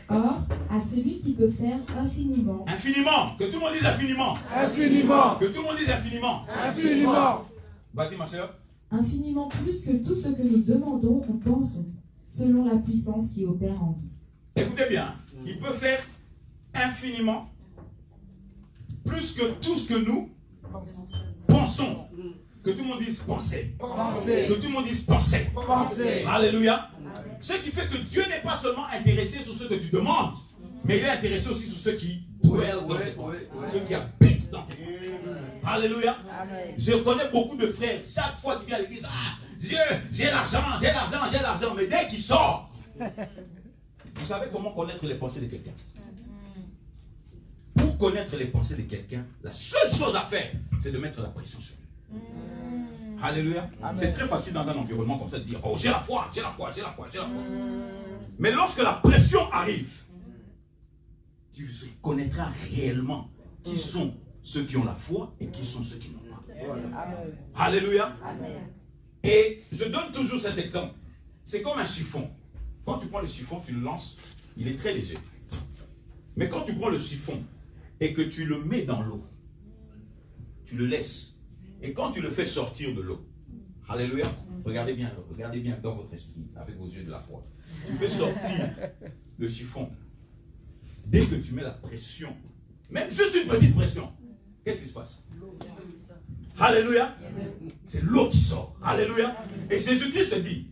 Or, à celui qui peut faire infiniment. Infiniment, que tout le monde dise infiniment. Infiniment. Que tout le monde dise infiniment. Infiniment. Vas-y ma soeur. Infiniment plus que tout ce que nous demandons ou pensons, selon la puissance qui opère en nous. Écoutez bien, il peut faire infiniment plus que tout ce que nous pensons. Que tout le monde dise penser. Que tout le monde dise penser. Alléluia. Ce qui fait que Dieu n'est pas seulement intéressé sur ce que tu demandes, mais il est intéressé aussi sur ceux qui dwellent dans tes pensées, ceux qui habitent dans tes pensées. Alléluia. Je connais beaucoup de frères, chaque fois qu'ils viennent à l'église, ah, Dieu, j'ai l'argent, j'ai l'argent, j'ai l'argent, mais dès qu'il sort, vous savez comment connaître les pensées de quelqu'un? Pour connaître les pensées de quelqu'un, la seule chose à faire, c'est de mettre la pression sur lui. Alléluia. C'est très facile dans un environnement comme ça de dire, oh, j'ai la foi, j'ai la foi, j'ai la foi, j'ai la foi. Mais lorsque la pression arrive, tu connaîtras réellement qui sont ceux qui ont la foi et qui sont ceux qui n'ont pas. Alléluia. Et je donne toujours cet exemple. C'est comme un chiffon. Quand tu prends le chiffon, tu le lances, il est très léger. Mais quand tu prends le chiffon et que tu le mets dans l'eau, tu le laisses. Et quand tu le fais sortir de l'eau, alléluia, regardez bien dans votre esprit, avec vos yeux de la foi. Tu fais sortir le chiffon. Dès que tu mets la pression, même juste une petite pression, qu'est-ce qui se passe? Alléluia. C'est l'eau qui sort. Alléluia. Et Jésus-Christ dit,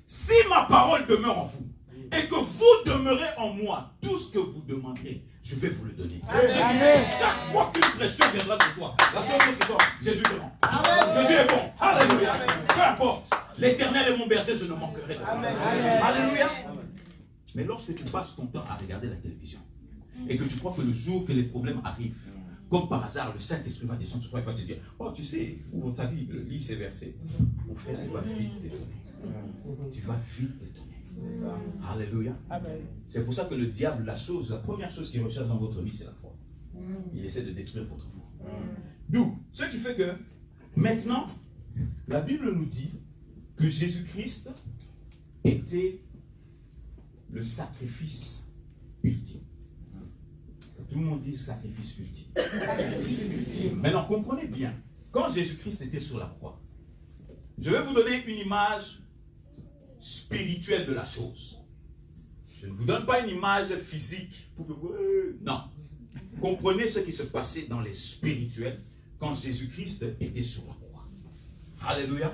si ma parole demeure en vous, et que vous demeurez en moi, tout ce que vous demanderez, je vais vous le donner. Chaque fois qu'une pression viendra sur toi, la seule chose c'est ça, Jésus te rend. Jésus est bon. Alléluia. Peu importe. L'Éternel est mon berger, je ne manquerai de rien. Alléluia. Mais lorsque tu passes ton temps à regarder la télévision, et que tu crois que le jour que les problèmes arrivent, comme par hasard, le Saint-Esprit va descendre sur toi et va te dire, oh tu sais, ouvre ta Bible, lis ces versets. Mon frère, tu vas vite t'étonner. Tu vas vite t'étonner. Alléluia. C'est pour ça que le diable, la première chose qu'il recherche dans votre vie, c'est la foi. Il essaie de détruire votre foi. D'où, ce qui fait que, maintenant, la Bible nous dit que Jésus-Christ était le sacrifice ultime. Tout le monde dit sacrifice ultime. Maintenant, comprenez bien, quand Jésus-Christ était sur la croix, je vais vous donner une image spirituelle de la chose. Je ne vous donne pas une image physique pour que vous... Non. Comprenez ce qui se passait dans les spirituels quand Jésus-Christ était sur la croix. Alléluia.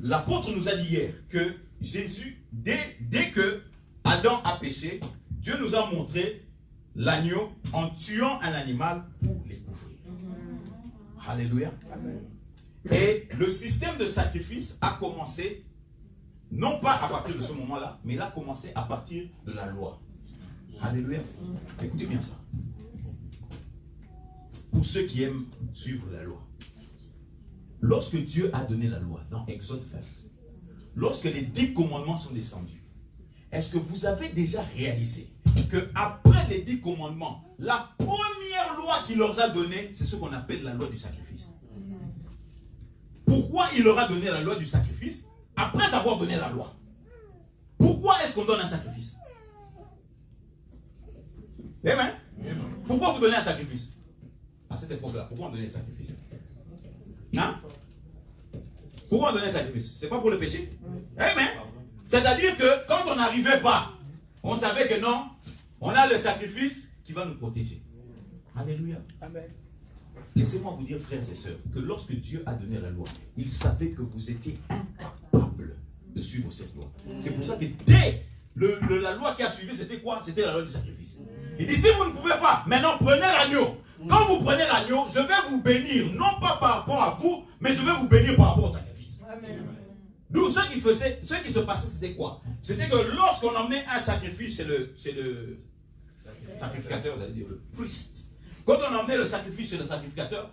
L'apôtre nous a dit hier que Jésus, dès que Adam a péché, Dieu nous a montré l'agneau en tuant un animal pour les couvrir. Alléluia. Et le système de sacrifice a commencé, non pas à partir de ce moment-là, mais il a commencé à partir de la loi. Alléluia. Écoutez bien ça. Pour ceux qui aiment suivre la loi. Lorsque Dieu a donné la loi, dans Exode 20, lorsque les 10 commandements sont descendus, est-ce que vous avez déjà réalisé qu'après les 10 commandements, la première loi qu'il leur a donnée, c'est ce qu'on appelle la loi du sacrifice. Pourquoi il leur a donné la loi du sacrifice après avoir donné la loi? Pourquoi est-ce qu'on donne un sacrifice? Amen. Pourquoi vous donnez un sacrifice? À cette époque-là, pourquoi on donnait un sacrifice? Hein? Pourquoi on donnait un sacrifice? C'est pas pour le péché? Amen. C'est-à-dire que quand on n'arrivait pas, on savait que non, on a le sacrifice qui va nous protéger. Alléluia. Amen. Laissez-moi vous dire, frères et sœurs, que lorsque Dieu a donné la loi, il savait que vous étiez incapables de suivre cette loi. C'est pour ça que dès la loi qui a suivi, c'était quoi? C'était la loi du sacrifice. Il dit, si vous ne pouvez pas, maintenant prenez l'agneau. Quand vous prenez l'agneau, je vais vous bénir, non pas par rapport à vous, mais je vais vous bénir par rapport au sacrifice. Amen. D'où ce qui se passait, c'était quoi? C'était que lorsqu'on emmenait un sacrifice chez le sacrificateur, vous allez dire le priest. Quand on emmenait le sacrifice chez le sacrificateur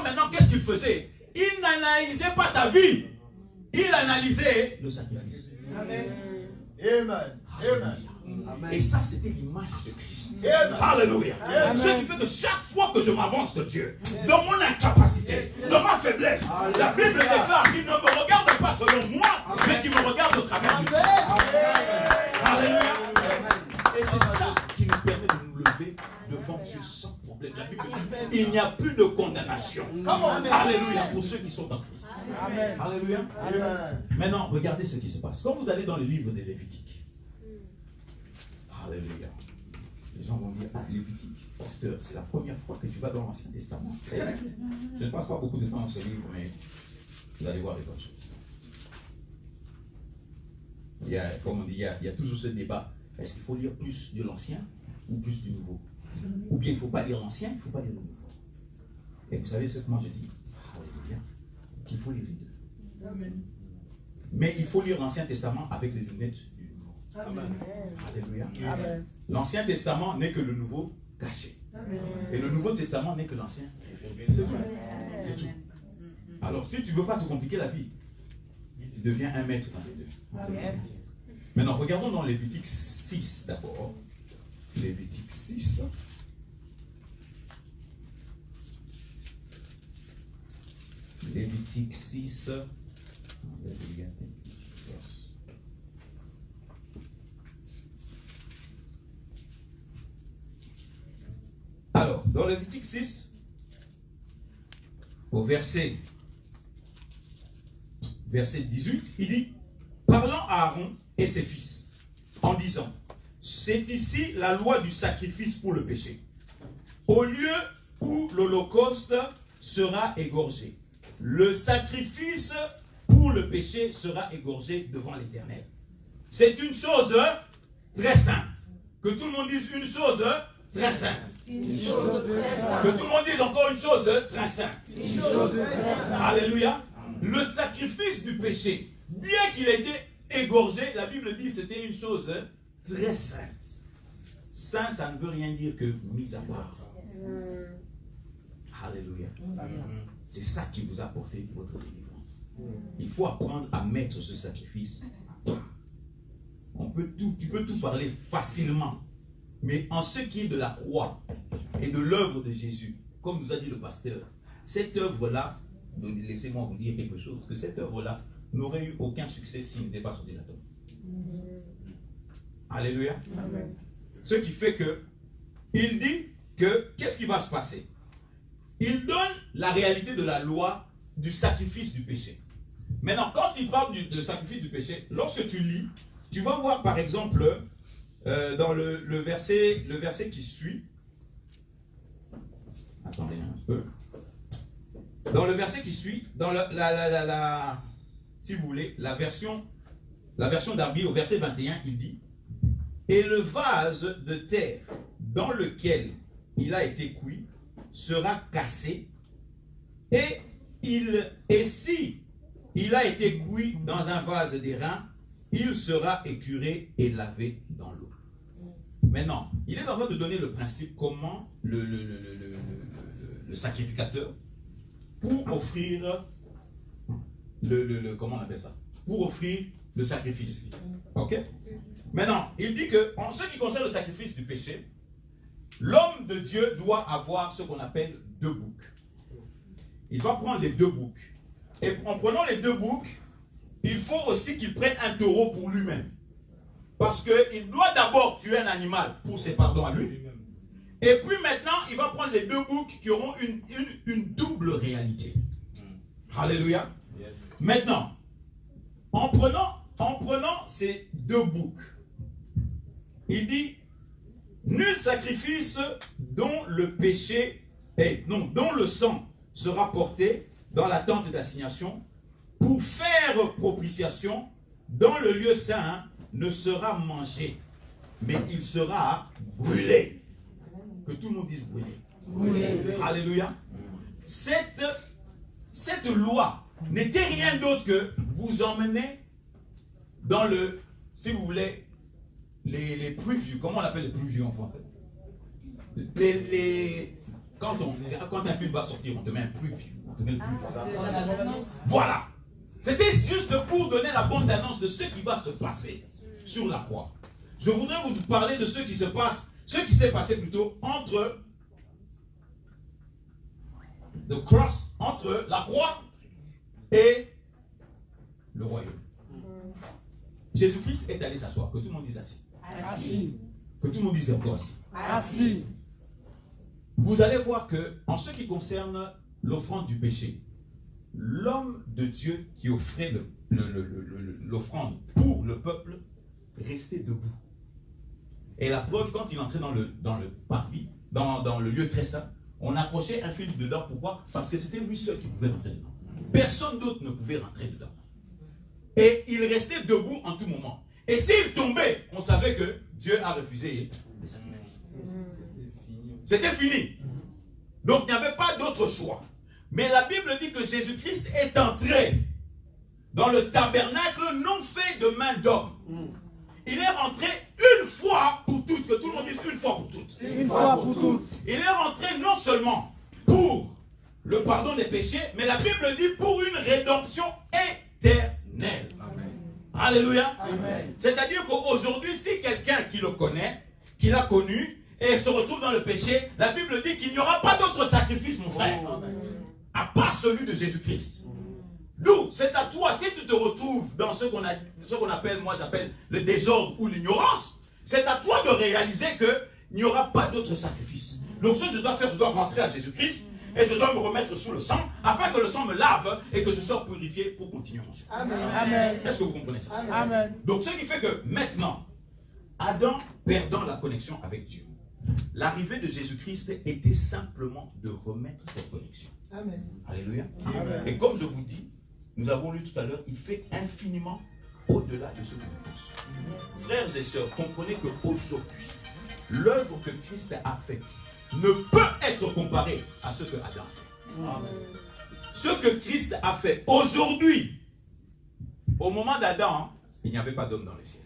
maintenant, qu'est-ce qu'il faisait? Il n'analysait pas ta vie, il analysait le sacrifice. Amen. Amen. Amen. Et ça, c'était l'image de Christ. Alléluia. Ce qui fait que chaque fois que je m'avance de Dieu, dans mon incapacité, dans ma faiblesse, la Bible déclare qu'il ne me regarde pas selon moi, mais qu'il me regarde au travers du ciel. Alléluia. Et c'est ça qui nous permet de nous lever devant Dieu sans problème. La Bible dit il n'y a plus de condamnation. Alléluia. Pour ceux qui sont en Christ. Alléluia. Maintenant, regardez ce qui se passe. Quand vous allez dans le livre des Lévitiques, alléluia. Les gens vont dire, ah, Lévitique, pasteur, c'est la première fois que tu vas dans l'Ancien Testament. Je ne passe pas beaucoup de temps dans ce livre, mais vous allez voir des bonnes choses. Comme on dit, il y a toujours ce débat. Est-ce qu'il faut lire plus de l'Ancien ou plus du Nouveau? Ou bien il ne faut pas lire l'Ancien, il ne faut pas lire le Nouveau. Et vous savez ce que moi je dis? Alléluia. Qu'il faut lire les deux. Amen. Mais il faut lire l'Ancien Testament avec les lunettes du Nouveau. Amen. Alléluia. Amen. L'Ancien Testament n'est que le Nouveau caché. Amen. Et le Nouveau Testament n'est que l'Ancien. C'est tout. C'est tout. Alors, si tu ne veux pas te compliquer la vie, deviens un maître dans les deux. Amen. Maintenant, regardons dans Lévitique 6 d'abord. Lévitique 6. Lévitique 6. Alors, dans Lévitique 6, au verset 18, il dit, parlant à Aaron et ses fils, en disant, c'est ici la loi du sacrifice pour le péché. Au lieu où l'holocauste sera égorgé, le sacrifice pour le péché sera égorgé devant l'Éternel. C'est une chose très sainte. Que tout le monde dise une chose très sainte. Une chose très sainte. Que tout le monde dise encore une chose très sainte. Une chose très sainte. Alléluia. Le sacrifice du péché, bien qu'il ait été égorgé, la Bible dit que c'était une chose très sainte. Saint, ça ne veut rien dire que mis à part. Alléluia. C'est ça qui vous a apporté votre délivrance. Il faut apprendre à mettre ce sacrifice à part. Tu peux tout parler facilement. Mais en ce qui est de la croix et de l'œuvre de Jésus, comme nous a dit le pasteur, cette œuvre-là, laissez-moi vous dire quelque chose, que cette œuvre-là n'aurait eu aucun succès s'il n'était pas sorti de la tombe. Alléluia. Amen. Ce qui fait que, il dit que, qu'est-ce qui va se passer? Il donne la réalité de la loi du sacrifice du péché. Maintenant, quand il parle du sacrifice du péché, lorsque tu lis, tu vas voir par exemple, dans le verset qui suit, attendez un peu, dans le verset qui suit, dans si vous voulez, la version d'Arby, au verset 21, il dit, et le vase de terre dans lequel il a été cuit sera cassé, et si il a été cuit dans un vase d'airain, il sera écuré et lavé dans l'eau. Maintenant, il est en train de donner le principe comment le sacrificateur, pour offrir comment on appelle ça? Pour offrir le sacrifice. Ok? Maintenant, il dit que en ce qui concerne le sacrifice du péché, l'homme de Dieu doit avoir ce qu'on appelle 2 boucs. Il doit prendre les 2 boucs. Et en prenant les 2 boucs, il faut aussi qu'il prenne un taureau pour lui-même. Parce qu'il doit d'abord tuer un animal pour ses pardons à lui. Et puis maintenant, il va prendre les 2 boucs qui auront une double réalité. Alléluia. Yes. Maintenant, en prenant ces 2 boucs, il dit, nul sacrifice dont le péché dont le sang sera porté dans la tente d'assignation pour faire propitiation dans le lieu saint ne sera mangé, mais il sera brûlé. Que tout le monde dise brûlé. Brûlé. Alléluia. Cette loi n'était rien d'autre que vous emmener dans le, si vous voulez, les previews. Comment on appelle les previews en français? Quand un film va sortir, on te met un preview. Voilà. C'était juste pour donner la bande d'annonce de ce qui va se passer sur la croix. Je voudrais vous parler de ce qui s'est passé plutôt entre entre la croix et le royaume. Jésus-Christ est allé s'asseoir. Que tout le monde dise assis. Assis. Que tout le monde dise encore assis. Assis. Vous allez voir que, en ce qui concerne l'offrande du péché, l'homme de Dieu qui offrait l'offrande pour le peuple restait debout. Et la preuve, quand il entrait dans le parvis, dans le lieu très saint, on accrochait un fil dedans. Pourquoi? Parce que c'était lui seul qui pouvait rentrer dedans. Personne d'autre ne pouvait rentrer dedans. Et il restait debout en tout moment. Et s'il tombait, on savait que Dieu a refusé le sacrifice. C'était fini. Donc il n'y avait pas d'autre choix. Mais la Bible dit que Jésus-Christ est entré dans le tabernacle non fait de main d'homme. Il est rentré une fois pour toutes. Que tout le monde dise une fois pour toutes. Une fois pour toutes. Il est rentré non seulement pour le pardon des péchés, mais la Bible dit pour une rédemption éternelle. Amen. Alléluia. C'est-à-dire qu'aujourd'hui, si quelqu'un qui le connaît, qui l'a connu, et se retrouve dans le péché, la Bible dit qu'il n'y aura pas d'autre sacrifice, mon frère, à part celui de Jésus-Christ. D'où, c'est à toi, si tu te retrouves dans ce qu'on appelle, moi j'appelle le désordre ou l'ignorance, c'est à toi de réaliser qu'il n'y aura pas d'autre sacrifice. Donc ce que je dois faire, je dois rentrer à Jésus-Christ et je dois me remettre sous le sang afin que le sang me lave et que je sois purifié pour continuer mon chemin. Amen. Est-ce que vous comprenez ça? Amen. Donc ce qui fait que maintenant, Adam perdant la connexion avec Dieu, l'arrivée de Jésus-Christ était simplement de remettre cette connexion. Amen. Alléluia. Amen. Et comme je vous dis, nous avons lu tout à l'heure, il fait infiniment au-delà de ce que nous pensons. Frères et sœurs, comprenez qu'aujourd'hui, l'œuvre que Christ a faite ne peut être comparée à ce que Adam a fait. Amen. Ce que Christ a fait aujourd'hui, au moment d'Adam, il n'y avait pas d'homme dans le ciel.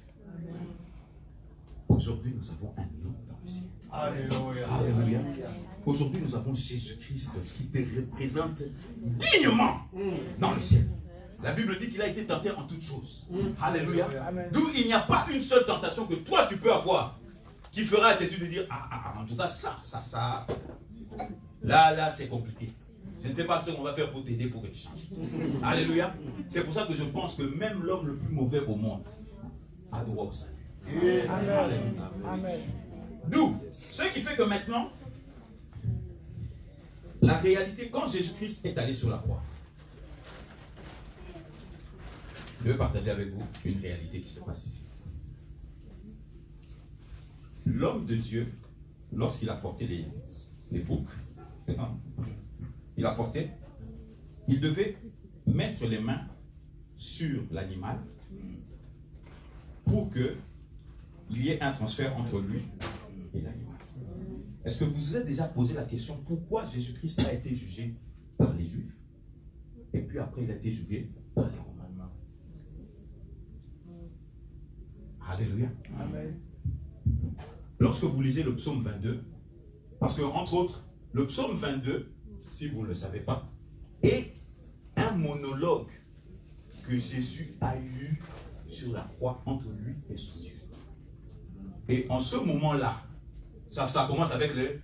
Aujourd'hui, nous avons un homme dans le ciel. Alléluia. Alléluia. Aujourd'hui, nous avons Jésus-Christ qui te représente dignement dans le ciel. La Bible dit qu'il a été tenté en toutes choses. Alléluia. D'où il n'y a pas une seule tentation que toi tu peux avoir qui fera à Jésus de dire en tout cas ça. Là, c'est compliqué. Je ne sais pas ce qu'on va faire pour t'aider pour que tu changes. Alléluia. C'est pour ça que je pense que même l'homme le plus mauvais au monde a droit au salut. Amen. D'où ce qui fait que maintenant, la réalité, quand Jésus-Christ est allé sur la croix, je vais partager avec vous une réalité qui se passe ici. L'homme de Dieu, lorsqu'il a porté les boucs, c'est ça, il devait mettre les mains sur l'animal pour qu'il y ait un transfert entre lui et l'animal. Est-ce que vous vous êtes déjà posé la question pourquoi Jésus-Christ a été jugé par les Juifs puis après il a été jugé par les Romains. Alléluia. Amen. Lorsque vous lisez le psaume 22, parce que entre autres, le psaume 22, si vous ne le savez pas, est un monologue que Jésus a eu sur la croix entre lui et son Dieu. Et en ce moment-là, ça commence avec le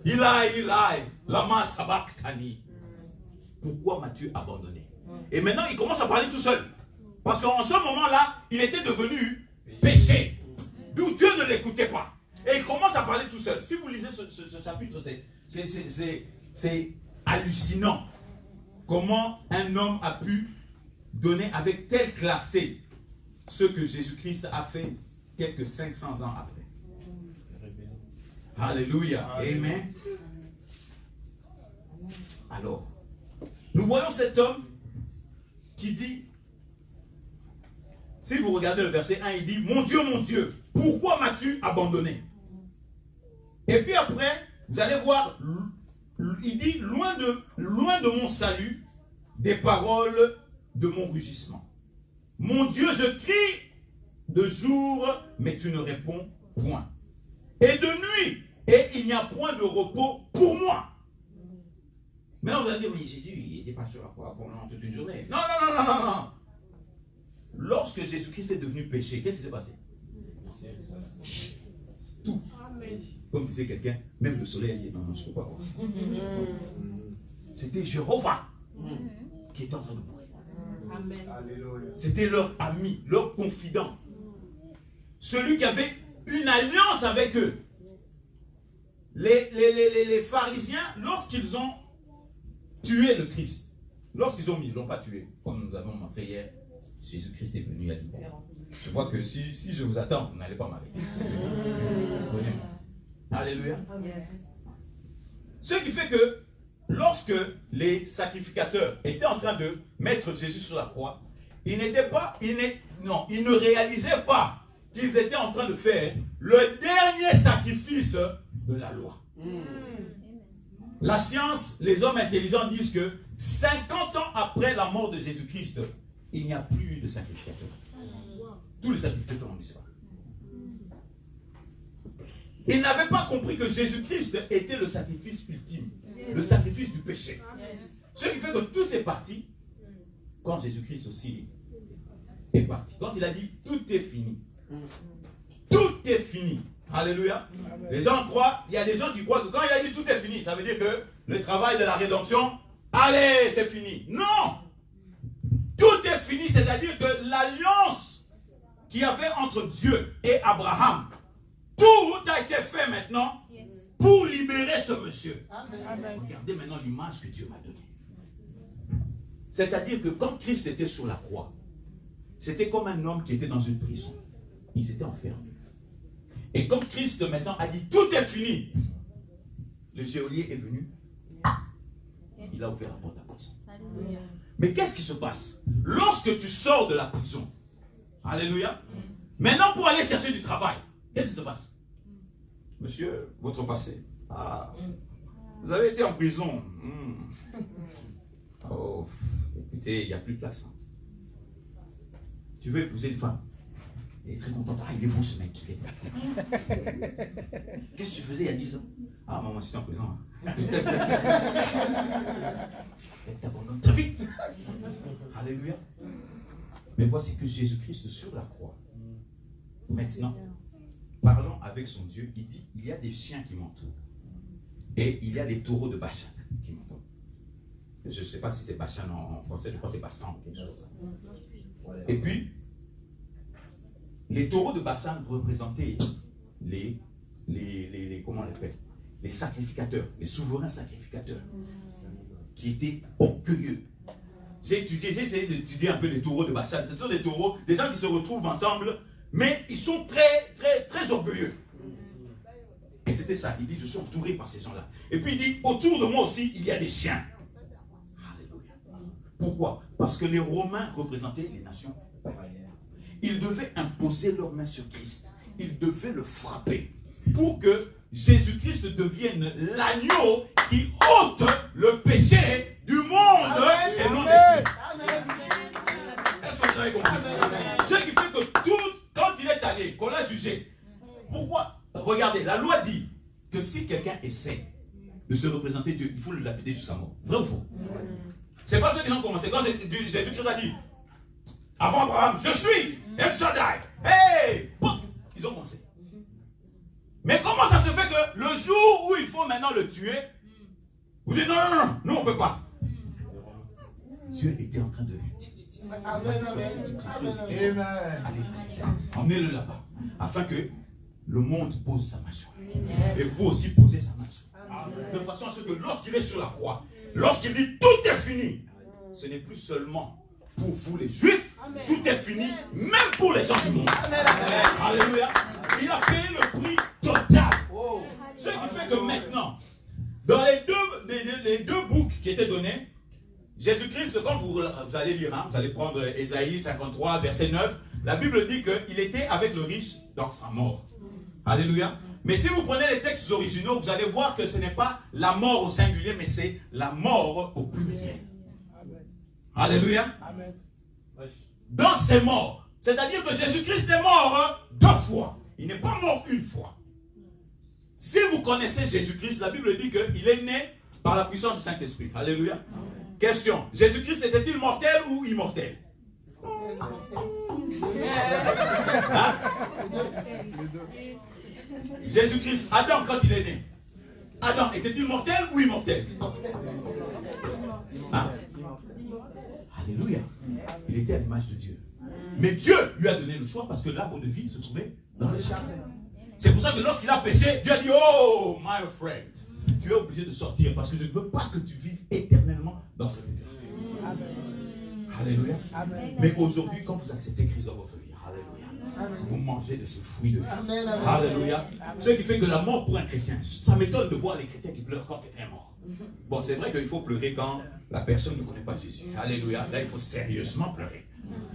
Ilaï, lama sabachthani. Pourquoi m'as-tu abandonné? Et maintenant, il commence à parler tout seul. Parce qu'en ce moment-là, il était devenu péché. D'où Dieu ne l'écoutait pas. Et il commence à parler tout seul. Si vous lisez ce chapitre, c'est hallucinant. Comment un homme a pu donner avec telle clarté ce que Jésus-Christ a fait quelques 500 ans après. Alléluia. Amen. Alors, nous voyons cet homme qui dit, si vous regardez le verset 1, il dit, mon Dieu, pourquoi m'as-tu abandonné? Et puis après, vous allez voir, il dit, loin de mon salut, des paroles de mon rugissement. Mon Dieu, je crie de jour, mais tu ne réponds point. Et de nuit, et il n'y a point de repos pour moi. Maintenant, vous allez dire, mais Jésus, il n'était pas sur la croix pendant toute une journée. Non. Lorsque Jésus-Christ est devenu péché, qu'est-ce qui s'est passé? Tout. Comme disait quelqu'un, même le soleil a dit, non, je ne peux pas voir. C'était Jéhovah qui était en train de mourir. C'était leur ami, leur confident. Celui qui avait une alliance avec eux. Les pharisiens, lorsqu'ils ont tué le Christ, ils ne l'ont pas tué, comme nous avons montré hier, Jésus-Christ est venu, il a dit, je vois que si je vous attends, vous n'allez pas m'arrêter. Alléluia. Ce qui fait que lorsque les sacrificateurs étaient en train de mettre Jésus sur la croix, ils ne réalisaient pas qu'ils étaient en train de faire le dernier sacrifice de la loi. La science, les hommes intelligents disent que 50 ans après la mort de Jésus-Christ, il n'y a plus de sacrificateurs. Tous les sacrificateurs ont disparu. Ils n'avaient pas compris que Jésus-Christ était le sacrifice ultime, le sacrifice du péché. Ce qui fait que tout est parti quand Jésus-Christ aussi est parti. Quand il a dit tout est fini. Tout est fini. Alléluia. Les gens croient, il y a des gens qui croient que quand il a dit tout est fini, ça veut dire que le travail de la rédemption, allez, c'est fini. Non! Tout est fini, c'est-à-dire que l'alliance qu'il y avait entre Dieu et Abraham, tout a été fait maintenant pour libérer ce monsieur. Amen. Regardez maintenant l'image que Dieu m'a donnée. C'est-à-dire que quand Christ était sur la croix, c'était comme un homme qui était dans une prison. Ils étaient enfermés. Et quand Christ maintenant a dit tout est fini, le geôlier est venu. Il a ouvert la porte de la prison. Alléluia. Mais qu'est-ce qui se passe lorsque tu sors de la prison? Alléluia. Maintenant pour aller chercher du travail, qu'est-ce qui se passe? Monsieur, votre passé. Ah, vous avez été en prison. Oh, écoutez, il n'y a plus de place. Tu veux épouser une femme? Il est très content. Ah, il est beau ce mec. Qu'est-ce que tu faisais il y a 10 ans? Ah, maman, j'étais en prison. Elle t'abandonne très vite. Alléluia. Mais voici que Jésus-Christ sur la croix, maintenant, parlant avec son Dieu, il dit, il y a des chiens qui m'entourent. Et il y a des taureaux de Bachan qui m'entourent. Je ne sais pas si c'est Bachan en français, je crois que c'est Bassan ou quelque chose. Et puis, les taureaux de Bassan représentaient comment on l'appelle? Les sacrificateurs, les souverains sacrificateurs, qui étaient orgueilleux. J'ai essayé d'étudier un peu les taureaux de Bassan. Ce sont des taureaux, des gens qui se retrouvent ensemble, mais ils sont très, très, très orgueilleux. Et c'était ça. Il dit, je suis entouré par ces gens-là. Et puis il dit, autour de moi aussi, il y a des chiens. Alléluia. Pourquoi? Parce que les Romains représentaient les nations. Ils devaient imposer leurs mains sur Christ. Ils devaient le frapper pour que Jésus-Christ devienne l'agneau qui ôte le péché du monde. Amen. Et non des essaie de se représenter Dieu, il faut le lapider jusqu'à mort. Vrai ou faux? C'est pas ceux qui ont commencé. Quand Jésus-Christ a dit, avant Abraham, je suis El Shaddai. Hey! Bon, ils ont commencé. Mais comment ça se fait que le jour où il faut maintenant le tuer, vous dites non, nous on ne peut pas. Dieu était en train de lui dire. Amen. Allez, emmenez-le là-bas. Afin que le monde pose sa main sur lui. Et vous aussi posez sa main sur lui. De façon à ce que lorsqu'il est sur la croix, lorsqu'il dit tout est fini, ce n'est plus seulement pour vous les Juifs, tout est fini, même pour les gens du monde. Alléluia. Il a payé le prix total. Ce qui fait que maintenant, dans les deux boucs qui étaient donnés, Jésus-Christ, quand vous allez lire, vous allez prendre Ésaïe 53, verset 9, la Bible dit qu'il était avec le riche dans sa mort. Alléluia. Mais si vous prenez les textes originaux, vous allez voir que ce n'est pas la mort au singulier, mais c'est la mort au pluriel. Alléluia. Amen. Dans ces morts, c'est-à-dire que Jésus-Christ est mort 2 fois. Il n'est pas mort 1 fois. Si vous connaissez Jésus-Christ, la Bible dit qu'il est né par la puissance du Saint-Esprit. Alléluia. Amen. Question, Jésus-Christ était-il mortel ou immortel? Hein? Jésus-Christ, Adam quand il est né, Adam était-il mortel ou immortel? Hein? Alléluia. Il était à l'image de Dieu. Mais Dieu lui a donné le choix parce que l'arbre de vie se trouvait dans le jardin. C'est pour ça que lorsqu'il a péché, Dieu a dit, oh, my friend, tu es obligé de sortir parce que je ne veux pas que tu vives éternellement dans cette éternité. Alléluia. Amen. Mais aujourd'hui, quand vous acceptez Christ dans votre vie, alléluia, vous mangez de ce fruit de vie. Amen. Alléluia. Ce qui fait que la mort pour un chrétien, ça m'étonne de voir les chrétiens qui pleurent quand quelqu'un est mort. Bon, c'est vrai qu'il faut pleurer quand la personne ne connaît pas Jésus. Alléluia. Là, il faut sérieusement pleurer.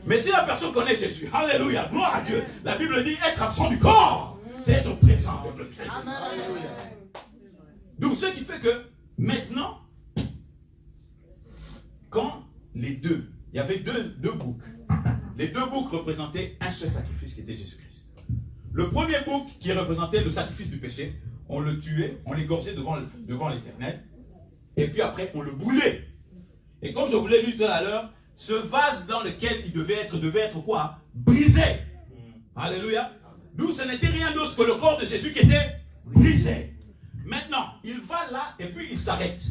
Mais si la personne connaît Jésus, alléluia, gloire à Dieu. La Bible dit être absent du corps, c'est être présent avec le Christ. Alléluia. Donc, ce qui fait que maintenant, quand les deux, il y avait deux boucs. Les 2 boucs représentaient un seul sacrifice qui était Jésus-Christ. Le premier bouc qui représentait le sacrifice du péché, on le tuait, on l'égorgeait devant l'Éternel. Et puis après, on le brûlait. Et comme je vous l'ai lu tout à l'heure, ce vase dans lequel il devait être quoi? Brisé. Alléluia. D'où ce n'était rien d'autre que le corps de Jésus qui était brisé. Maintenant, il va là et puis il s'arrête.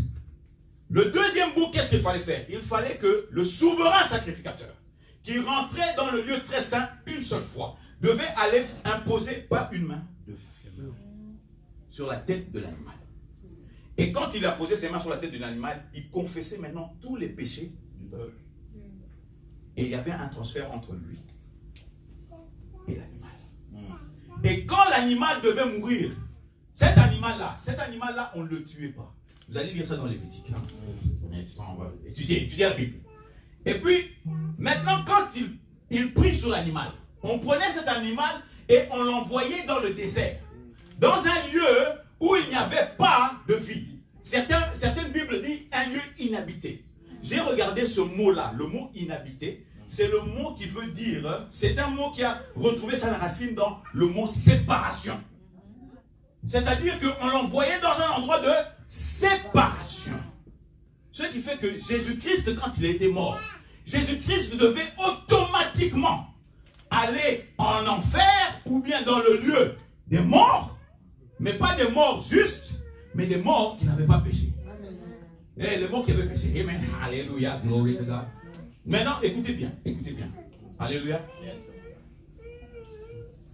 Le deuxième bouc, qu'est-ce qu'il fallait faire? Il fallait que le souverain sacrificateur, qui rentrait dans le lieu très saint une seule fois, devait aller imposer pas une main, 2 mains sur la tête de l'animal. Et quand il a posé ses mains sur la tête de l'animal, il confessait maintenant tous les péchés du peuple. Et il y avait un transfert entre lui et l'animal. Et quand l'animal devait mourir, cet animal-là, on ne le tuait pas. Vous allez lire ça dans Lévitique. On va étudier la Bible. Et puis, maintenant, quand il prit sur l'animal, on prenait cet animal et on l'envoyait dans le désert. Dans un lieu où il n'y avait pas de vie. Certaines Bibles disent un lieu inhabité. J'ai regardé ce mot-là, le mot inhabité. C'est le mot qui veut dire, c'est un mot qui a retrouvé sa racine dans le mot séparation. C'est-à-dire qu'on l'envoyait dans un endroit de séparation. Ce qui fait que Jésus-Christ, quand il était mort, Jésus-Christ devait automatiquement aller en enfer ou bien dans le lieu des morts, mais pas des morts justes, mais des morts qui n'avaient pas péché. Et les morts qui avaient péché. Amen. Alléluia. Glory to God. Maintenant, écoutez bien. Alléluia.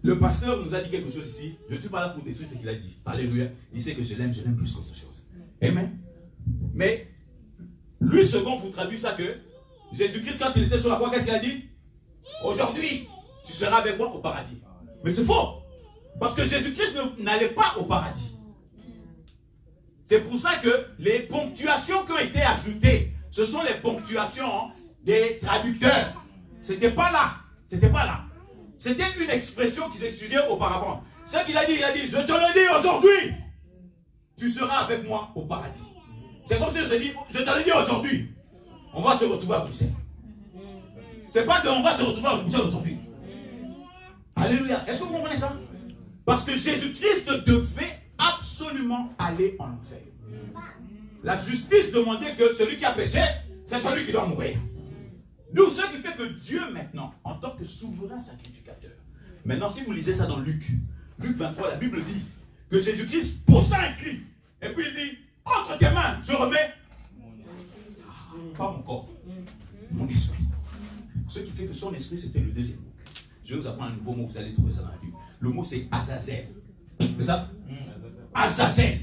Le pasteur nous a dit quelque chose ici. Je ne suis pas là pour détruire ce qu'il a dit. Alléluia. Il sait que je l'aime plus qu'autre chose. Amen. Mais lui second vous traduit ça que Jésus-Christ, quand il était sur la croix, qu'est-ce qu'il a dit? Aujourd'hui, tu seras avec moi au paradis. Mais c'est faux. Parce que Jésus-Christ n'allait pas au paradis. C'est pour ça que les ponctuations qui ont été ajoutées, ce sont les ponctuations des traducteurs. C'était pas là. C'était une expression qui s'excusait auparavant. Ce qu'il a dit, je te le dis aujourd'hui, tu seras avec moi au paradis. C'est comme si je te dis, je te le dis aujourd'hui, on va se retrouver à Bruxelles. C'est pas qu'on va se retrouver à Bruxelles aujourd'hui. Alléluia. Est-ce que vous comprenez ça? Parce que Jésus-Christ devait absolument absolument aller en enfer. La justice demandait que celui qui a péché, c'est celui qui doit mourir. D'où ce qui fait que Dieu maintenant, en tant que souverain sacrificateur, maintenant si vous lisez ça dans Luc 23, la Bible dit que Jésus-Christ poussa un cri, et puis il dit, entre tes mains, je remets, pas mon corps, mon esprit. Ce qui fait que son esprit, c'était le deuxième mot. Je vais vous apprendre un nouveau mot, vous allez trouver ça dans la Bible. Le mot c'est Azazel. C'est ça? Azazel.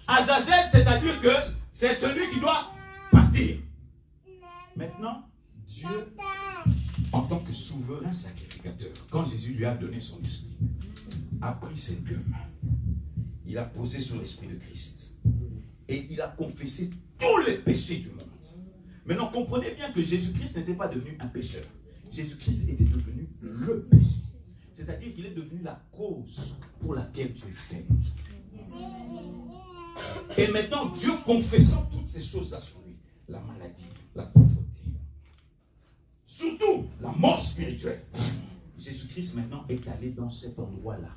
Azazel, c'est-à-dire que c'est celui qui doit partir. Maintenant, Dieu, en tant que souverain sacrificateur, quand Jésus lui a donné son esprit, a pris ses deux mains, il a posé sur l'esprit de Christ et il a confessé tous les péchés du monde. Maintenant, comprenez bien que Jésus-Christ n'était pas devenu un pécheur. Jésus-Christ était devenu le péché. C'est-à-dire qu'il est devenu la cause pour laquelle tu es faible. Et maintenant, Dieu confessant toutes ces choses-là sur lui, la maladie, la pauvreté, surtout la mort spirituelle, Jésus-Christ maintenant est allé dans cet endroit-là.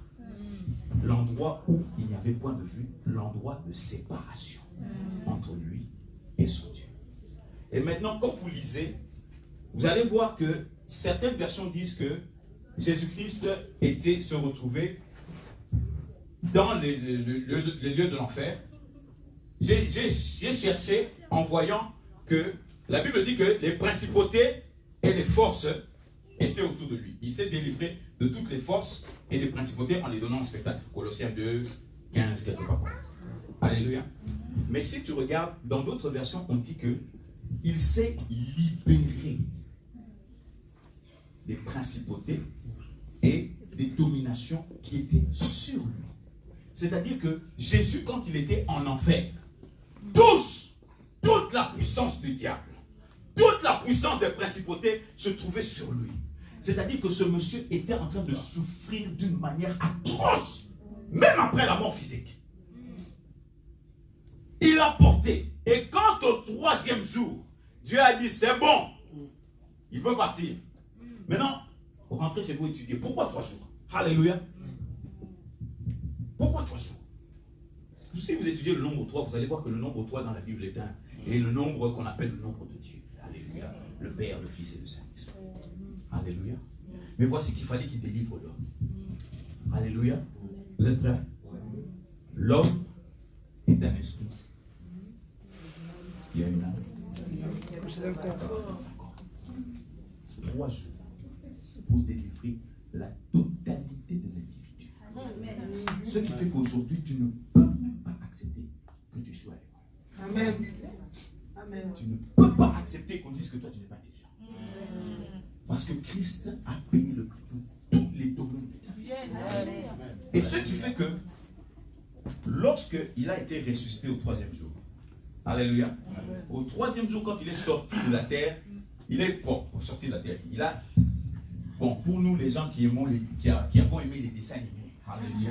L'endroit où il n'y avait point de vue, l'endroit de séparation entre lui et son Dieu. Et maintenant, quand vous lisez, vous allez voir que certaines versions disent que Jésus-Christ était se retrouver dans les lieux de l'enfer. J'ai cherché en voyant que la Bible dit que les principautés et les forces étaient autour de lui. Il s'est délivré de toutes les forces et des principautés en les donnant en spectacle. Colossiens 2, 15, quelque part. Alléluia. Mais si tu regardes, dans d'autres versions, on dit que il s'est libéré des principautés et des dominations qui étaient sur lui. C'est-à-dire que Jésus, quand il était en enfer, toute la puissance du diable, toute la puissance des principautés se trouvait sur lui. C'est-à-dire que ce monsieur était en train de souffrir d'une manière atroce, même après la mort physique. Il a porté. Et quand au troisième jour, Dieu a dit, c'est bon, il peut partir. Maintenant, rentrez chez vous étudier. Pourquoi 3 jours? Alléluia. Pourquoi 3 jours? Si vous étudiez le nombre 3, vous allez voir que le nombre 3 dans la Bible est un. Et le nombre qu'on appelle le nombre de Dieu. Alléluia. Le Père, le Fils et le Saint-Esprit. Alléluia. Mais voici qu'il fallait qu'il délivre l'homme. Alléluia. Vous êtes prêts? L'homme est un esprit. Il y a une âme. 3 jours pour délivrer la totalité de l'individu. Ce qui fait qu'aujourd'hui, tu ne peux même pas accepter que tu sois à l'école. Amen. Amen. Tu ne peux pas accepter qu'on dise que toi, tu n'es pas intelligent. Parce que Christ a payé le prix pour tous les domaines de ta vie. Et ce qui fait que lorsqu'il a été ressuscité au 3e jour, alléluia, au 3e jour, quand il est sorti de la terre, il est sorti de la terre. Il a, pour nous les gens qui avons aimé les dessins animés, alléluia,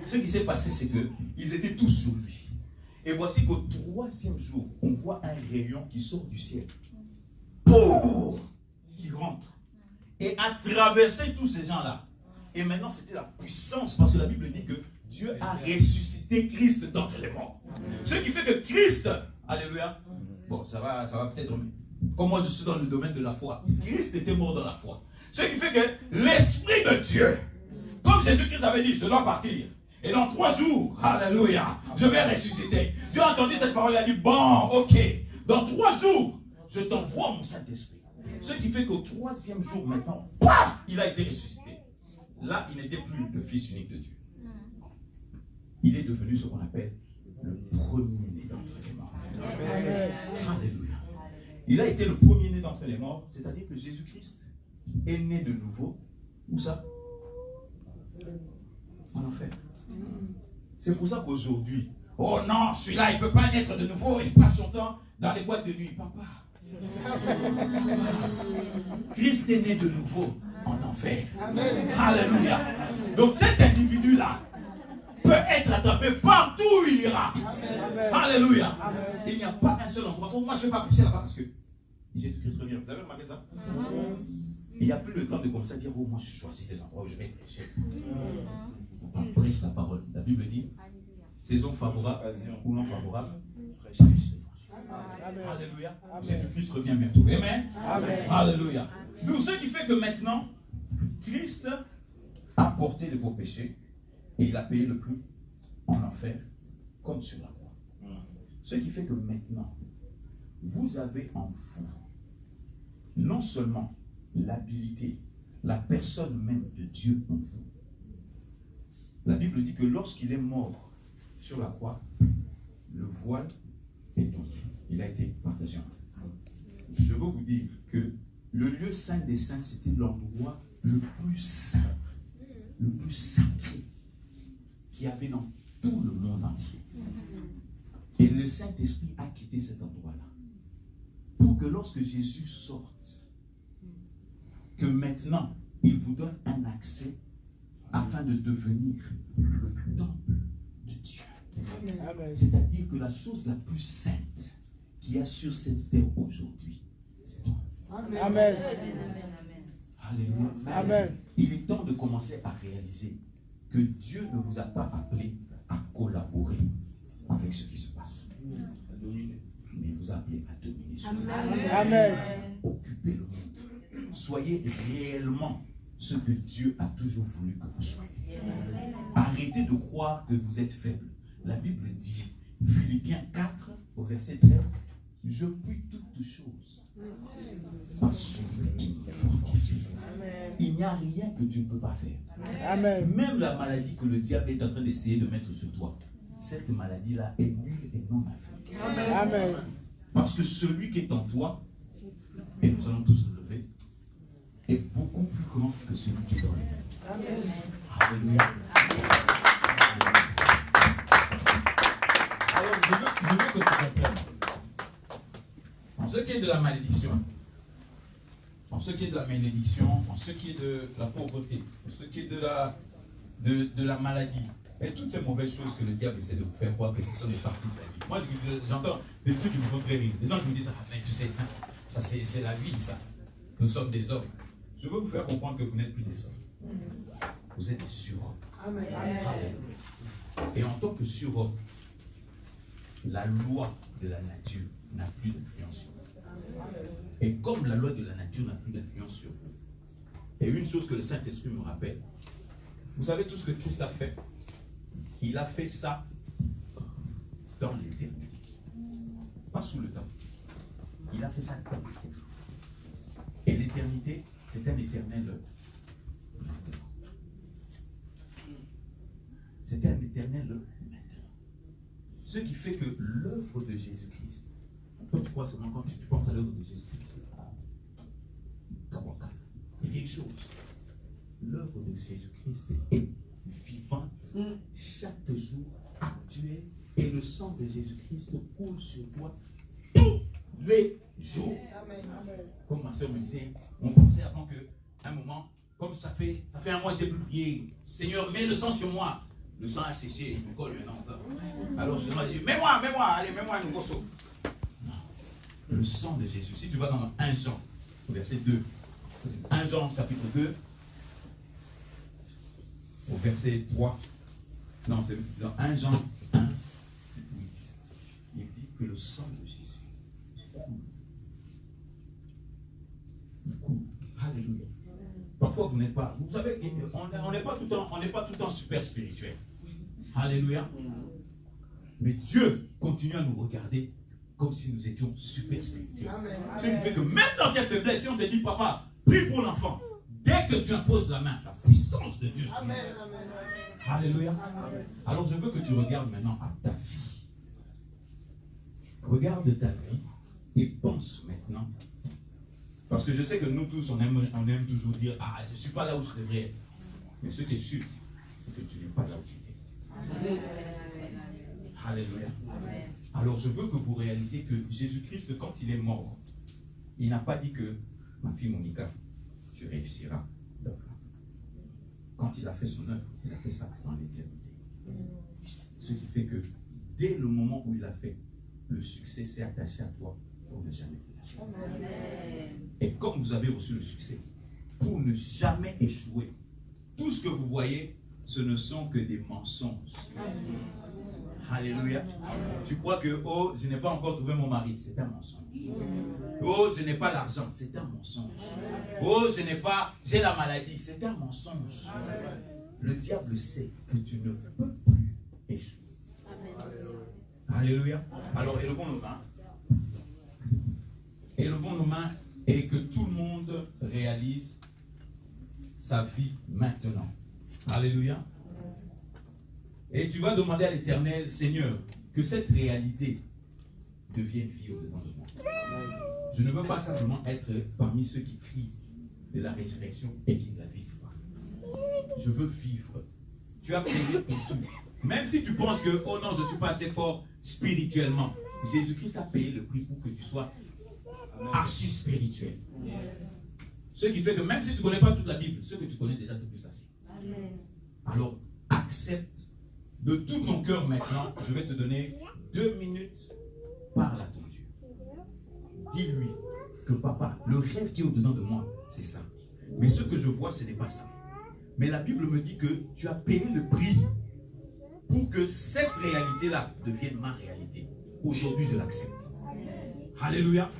ce qui s'est passé, c'est qu'ils étaient tous sur lui. Et voici qu'au 3e jour, on voit un rayon qui sort du ciel, qui rentre et a traversé tous ces gens-là. Et maintenant, c'était la puissance, parce que la Bible dit que Dieu a ressuscité Christ d'entre les morts. Ce qui fait que Christ, alléluia, ça va peut-être, comme moi je suis dans le domaine de la foi, Christ était mort dans la foi. Ce qui fait que l'Esprit de Dieu, comme Jésus-Christ avait dit, je dois partir. Et dans 3 jours, alléluia, je vais ressusciter. Dieu a entendu cette parole, il a dit, bon, ok, dans 3 jours, je t'envoie mon Saint-Esprit. Ce qui fait qu'au 3e jour maintenant, paf, il a été ressuscité. Là, il n'était plus le Fils unique de Dieu. Il est devenu ce qu'on appelle le premier-né d'entre les morts. Alléluia. Il a été le premier-né d'entre les morts, c'est-à-dire que Jésus-Christ est né de nouveau. Où ça? En enfer. C'est pour ça qu'aujourd'hui, oh non, celui-là, il ne peut pas naître de nouveau, il passe son temps dans les boîtes de nuit. Papa. Christ est né de nouveau en enfer. Amen. Alléluia. Donc cet individu-là peut être attrapé partout où il ira. Amen. Alléluia. Amen. Il n'y a pas un seul endroit. Moi, je ne vais pas prêcher là-bas parce que Jésus-Christ revient. Vous avez remarqué ça? Il n'y a plus le temps de commencer à dire, oh, moi, je choisis les endroits où je vais prêcher. On prêche la parole. La Bible dit, saison favorable ou non favorable. Alléluia. Jésus-Christ revient bientôt. Amen. Amen. Alléluia. Donc, ce qui fait que maintenant, Christ a porté de vos péchés et il a payé le prix en enfer comme sur la croix. Ce qui fait que maintenant, vous avez en vous non seulement l'habilité, la personne même de Dieu en vous. La Bible dit que lorsqu'il est mort sur la croix, le voile est tombé. Il a été partagé en deux. Je veux vous dire que le lieu saint des saints, c'était l'endroit le plus saint, le plus sacré qu'il y avait dans tout le monde entier. Et le Saint-Esprit a quitté cet endroit-là pour que lorsque Jésus sorte, que maintenant, il vous donne un accès afin de devenir le temple de Dieu. C'est-à-dire que la chose la plus sainte qu'il y a sur cette terre aujourd'hui, c'est toi. Amen. Alléluia. Amen. Il est temps de commencer à réaliser que Dieu ne vous a pas appelé à collaborer avec ce qui se passe. Mais vous a appelé à dominer sur le monde. Amen. Occupez le monde. Soyez réellement ce que Dieu a toujours voulu que vous soyez. Arrêtez de croire que vous êtes faible. La Bible dit, Philippiens 4, au verset 13, je puis toutes choses par celui qui me fortifie. Il n'y a rien que tu ne peux pas faire. Amen. Même la maladie que le diable est en train d'essayer de mettre sur toi, cette maladie-là est nulle et non aveugle. Amen. Parce que celui qui est en toi, et nous allons tous nous lever, est beaucoup plus grand que celui qui est dans les Amen. Alléluia. Alors, je veux que tu comprennes. En ce qui est de la malédiction, en ce qui est de la bénédiction, en ce qui est de la pauvreté, en ce qui est de la maladie, et toutes ces mauvaises choses que le diable essaie de vous faire croire que ce sont des parties de la vie. Moi, j'entends des trucs qui me font très rire. Des gens qui me disent, ah, mais tu sais, ça c'est la vie, ça. Nous sommes des hommes. Je veux vous faire comprendre que vous n'êtes plus des hommes. Vous êtes des surhommes. Amen. Alléluia. Et en tant que surhomme, la loi de la nature n'a plus d'influence sur vous. Et comme la loi de la nature n'a plus d'influence sur vous, et une chose que le Saint-Esprit me rappelle, vous savez tout ce que Christ a fait? Il a fait ça dans l'éternité. Pas sous le temps. Il a fait ça dans l'éternité. Et l'éternité, c'est un éternel maintenant. C'est un éternel maintenant. Ce qui fait que l'œuvre de Jésus-Christ, toi tu crois seulement quand tu penses à l'œuvre de Jésus-Christ, il y a quelque chose. L'œuvre de Jésus-Christ est vivante chaque jour, actuelle, et le sang de Jésus-Christ coule sur toi tous les jours. Comme ma soeur me disait, on pensait avant qu'un moment, comme ça fait un mois que j'ai plus prié, Seigneur, mets le sang sur moi. Le sang a séché, il me colle maintenant. Alors je demande, mets-moi, allez, mets-moi un nouveau seau. Non, le sang de Jésus. Si tu vas dans 1 Jean, verset 2, 1 Jean chapitre 2, au verset 3, non, c'est dans 1 Jean 1, 8, il dit que le sang de Jésus coule. Il coule. Alléluia. Parfois, vous n'êtes pas, vous savez, on n'est pas tout le temps super spirituel. Alléluia. Mais Dieu continue à nous regarder comme si nous étions super spirituels. Ce qui fait que même dans tes faiblesses, si on te dit, papa, prie pour l'enfant, dès que tu imposes la main, la puissance de Dieu se met. Alléluia. Alors je veux que tu regardes maintenant à ta vie. Regarde ta vie et pense maintenant. Parce que je sais que nous tous, on aime toujours dire, ah, je ne suis pas là où je devrais être. Mais ce qui est sûr, c'est que tu n'es pas là où tu es. Alléluia. Alors je veux que vous réalisiez que Jésus-Christ, quand il est mort, il n'a pas dit que, ma fille Monica, tu réussiras. Quand il a fait son œuvre, il a fait ça dans l'éternité. Ce qui fait que dès le moment où il a fait, le succès s'est attaché à toi pour ne jamais te lâcher. Et comme vous avez reçu le succès, pour ne jamais échouer, tout ce que vous voyez, ce ne sont que des mensonges. Alléluia. Tu crois que, oh, je n'ai pas encore trouvé mon mari. C'est un mensonge. Oh, je n'ai pas l'argent. C'est un mensonge. Oh, j'ai la maladie. C'est un mensonge. Le diable sait que tu ne peux plus échouer. Alléluia. Alors, élevons nos mains. Élevons nos mains et que tout le monde réalise sa vie maintenant. Alléluia. Et tu vas demander à l'Éternel, Seigneur, que cette réalité devienne vie au-dedans de moi. Je ne veux pas simplement être parmi ceux qui crient de la résurrection et qui ne la vivent pas. Je veux vivre. Tu as payé pour tout. Même si tu penses que, oh non, je ne suis pas assez fort spirituellement, Jésus-Christ a payé le prix pour que tu sois archi spirituel. Ce qui fait que même si tu ne connais pas toute la Bible, ce que tu connais déjà, c'est plus facile. Alors, accepte de tout ton cœur maintenant. Je vais te donner 2 minutes. Parle à ton Dieu. Dis-lui que papa, le rêve qui est au-dedans de moi, c'est ça. Mais ce que je vois, ce n'est pas ça. Mais la Bible me dit que tu as payé le prix pour que cette réalité-là devienne ma réalité. Aujourd'hui, je l'accepte. Alléluia.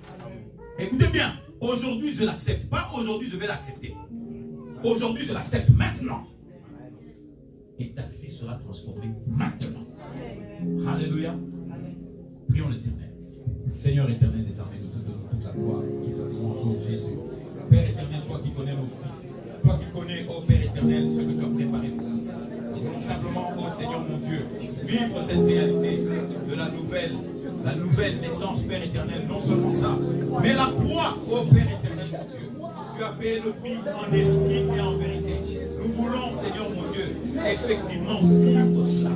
Écoutez bien, aujourd'hui, je l'accepte. Pas aujourd'hui, je vais l'accepter. Aujourd'hui, je l'accepte maintenant. Et ta vie sera transformée maintenant. Alléluia. Prions l'Éternel. Seigneur éternel des armées, nous te donnons toute la gloire, toute la louange, oh Jésus. Père éternel, toi qui connais nos vies, toi qui connais, oh Père éternel, ce que tu as préparé pour nous. Nous voulons simplement, oh Seigneur mon Dieu, vivre cette réalité de la nouvelle naissance, Père éternel. Non seulement ça, mais la croix, oh Père éternel mon Dieu. Tu as payé le prix en esprit et en vérité. Nous voulons, Seigneur mon Dieu, effectivement vivre cela.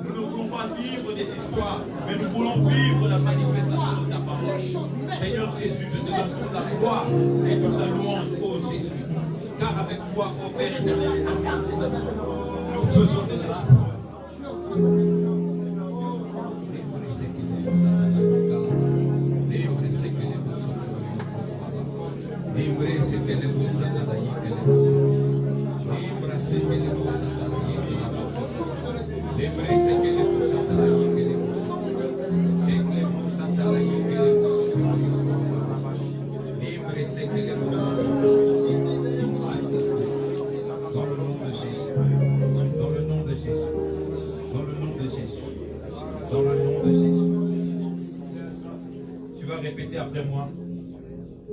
Nous ne voulons pas vivre des histoires, mais nous voulons vivre la manifestation de ta parole. Seigneur Jésus, je te donne toute la gloire et toute la louange, ô Jésus. Car avec toi, ô Père éternel, nous faisons des exploits. Répétez après moi.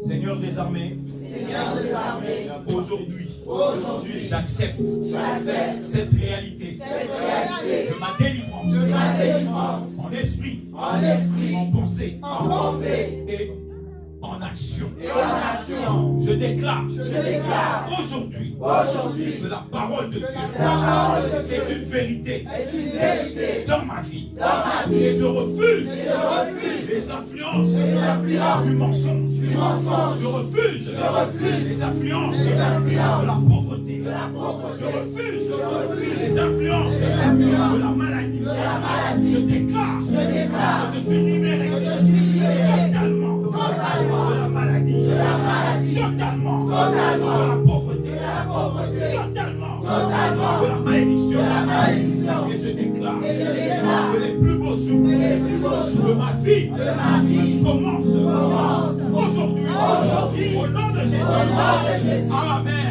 Seigneur des armées, aujourd'hui, j'accepte cette réalité de ma délivrance en esprit, en pensée et en action. Je déclare aujourd'hui que la parole de Dieu est une vérité dans ma vie. Et je refuse les influences du mensonge. Je refuse les influences de la pauvreté. Je refuse les influences de la maladie. Je déclare que je suis libéré totalement de la maladie, totalement de la pauvreté, totalement de la malédiction. Et je déclare que les plus beaux jours de ma vie commencent aujourd'hui au nom de Jésus. Amen.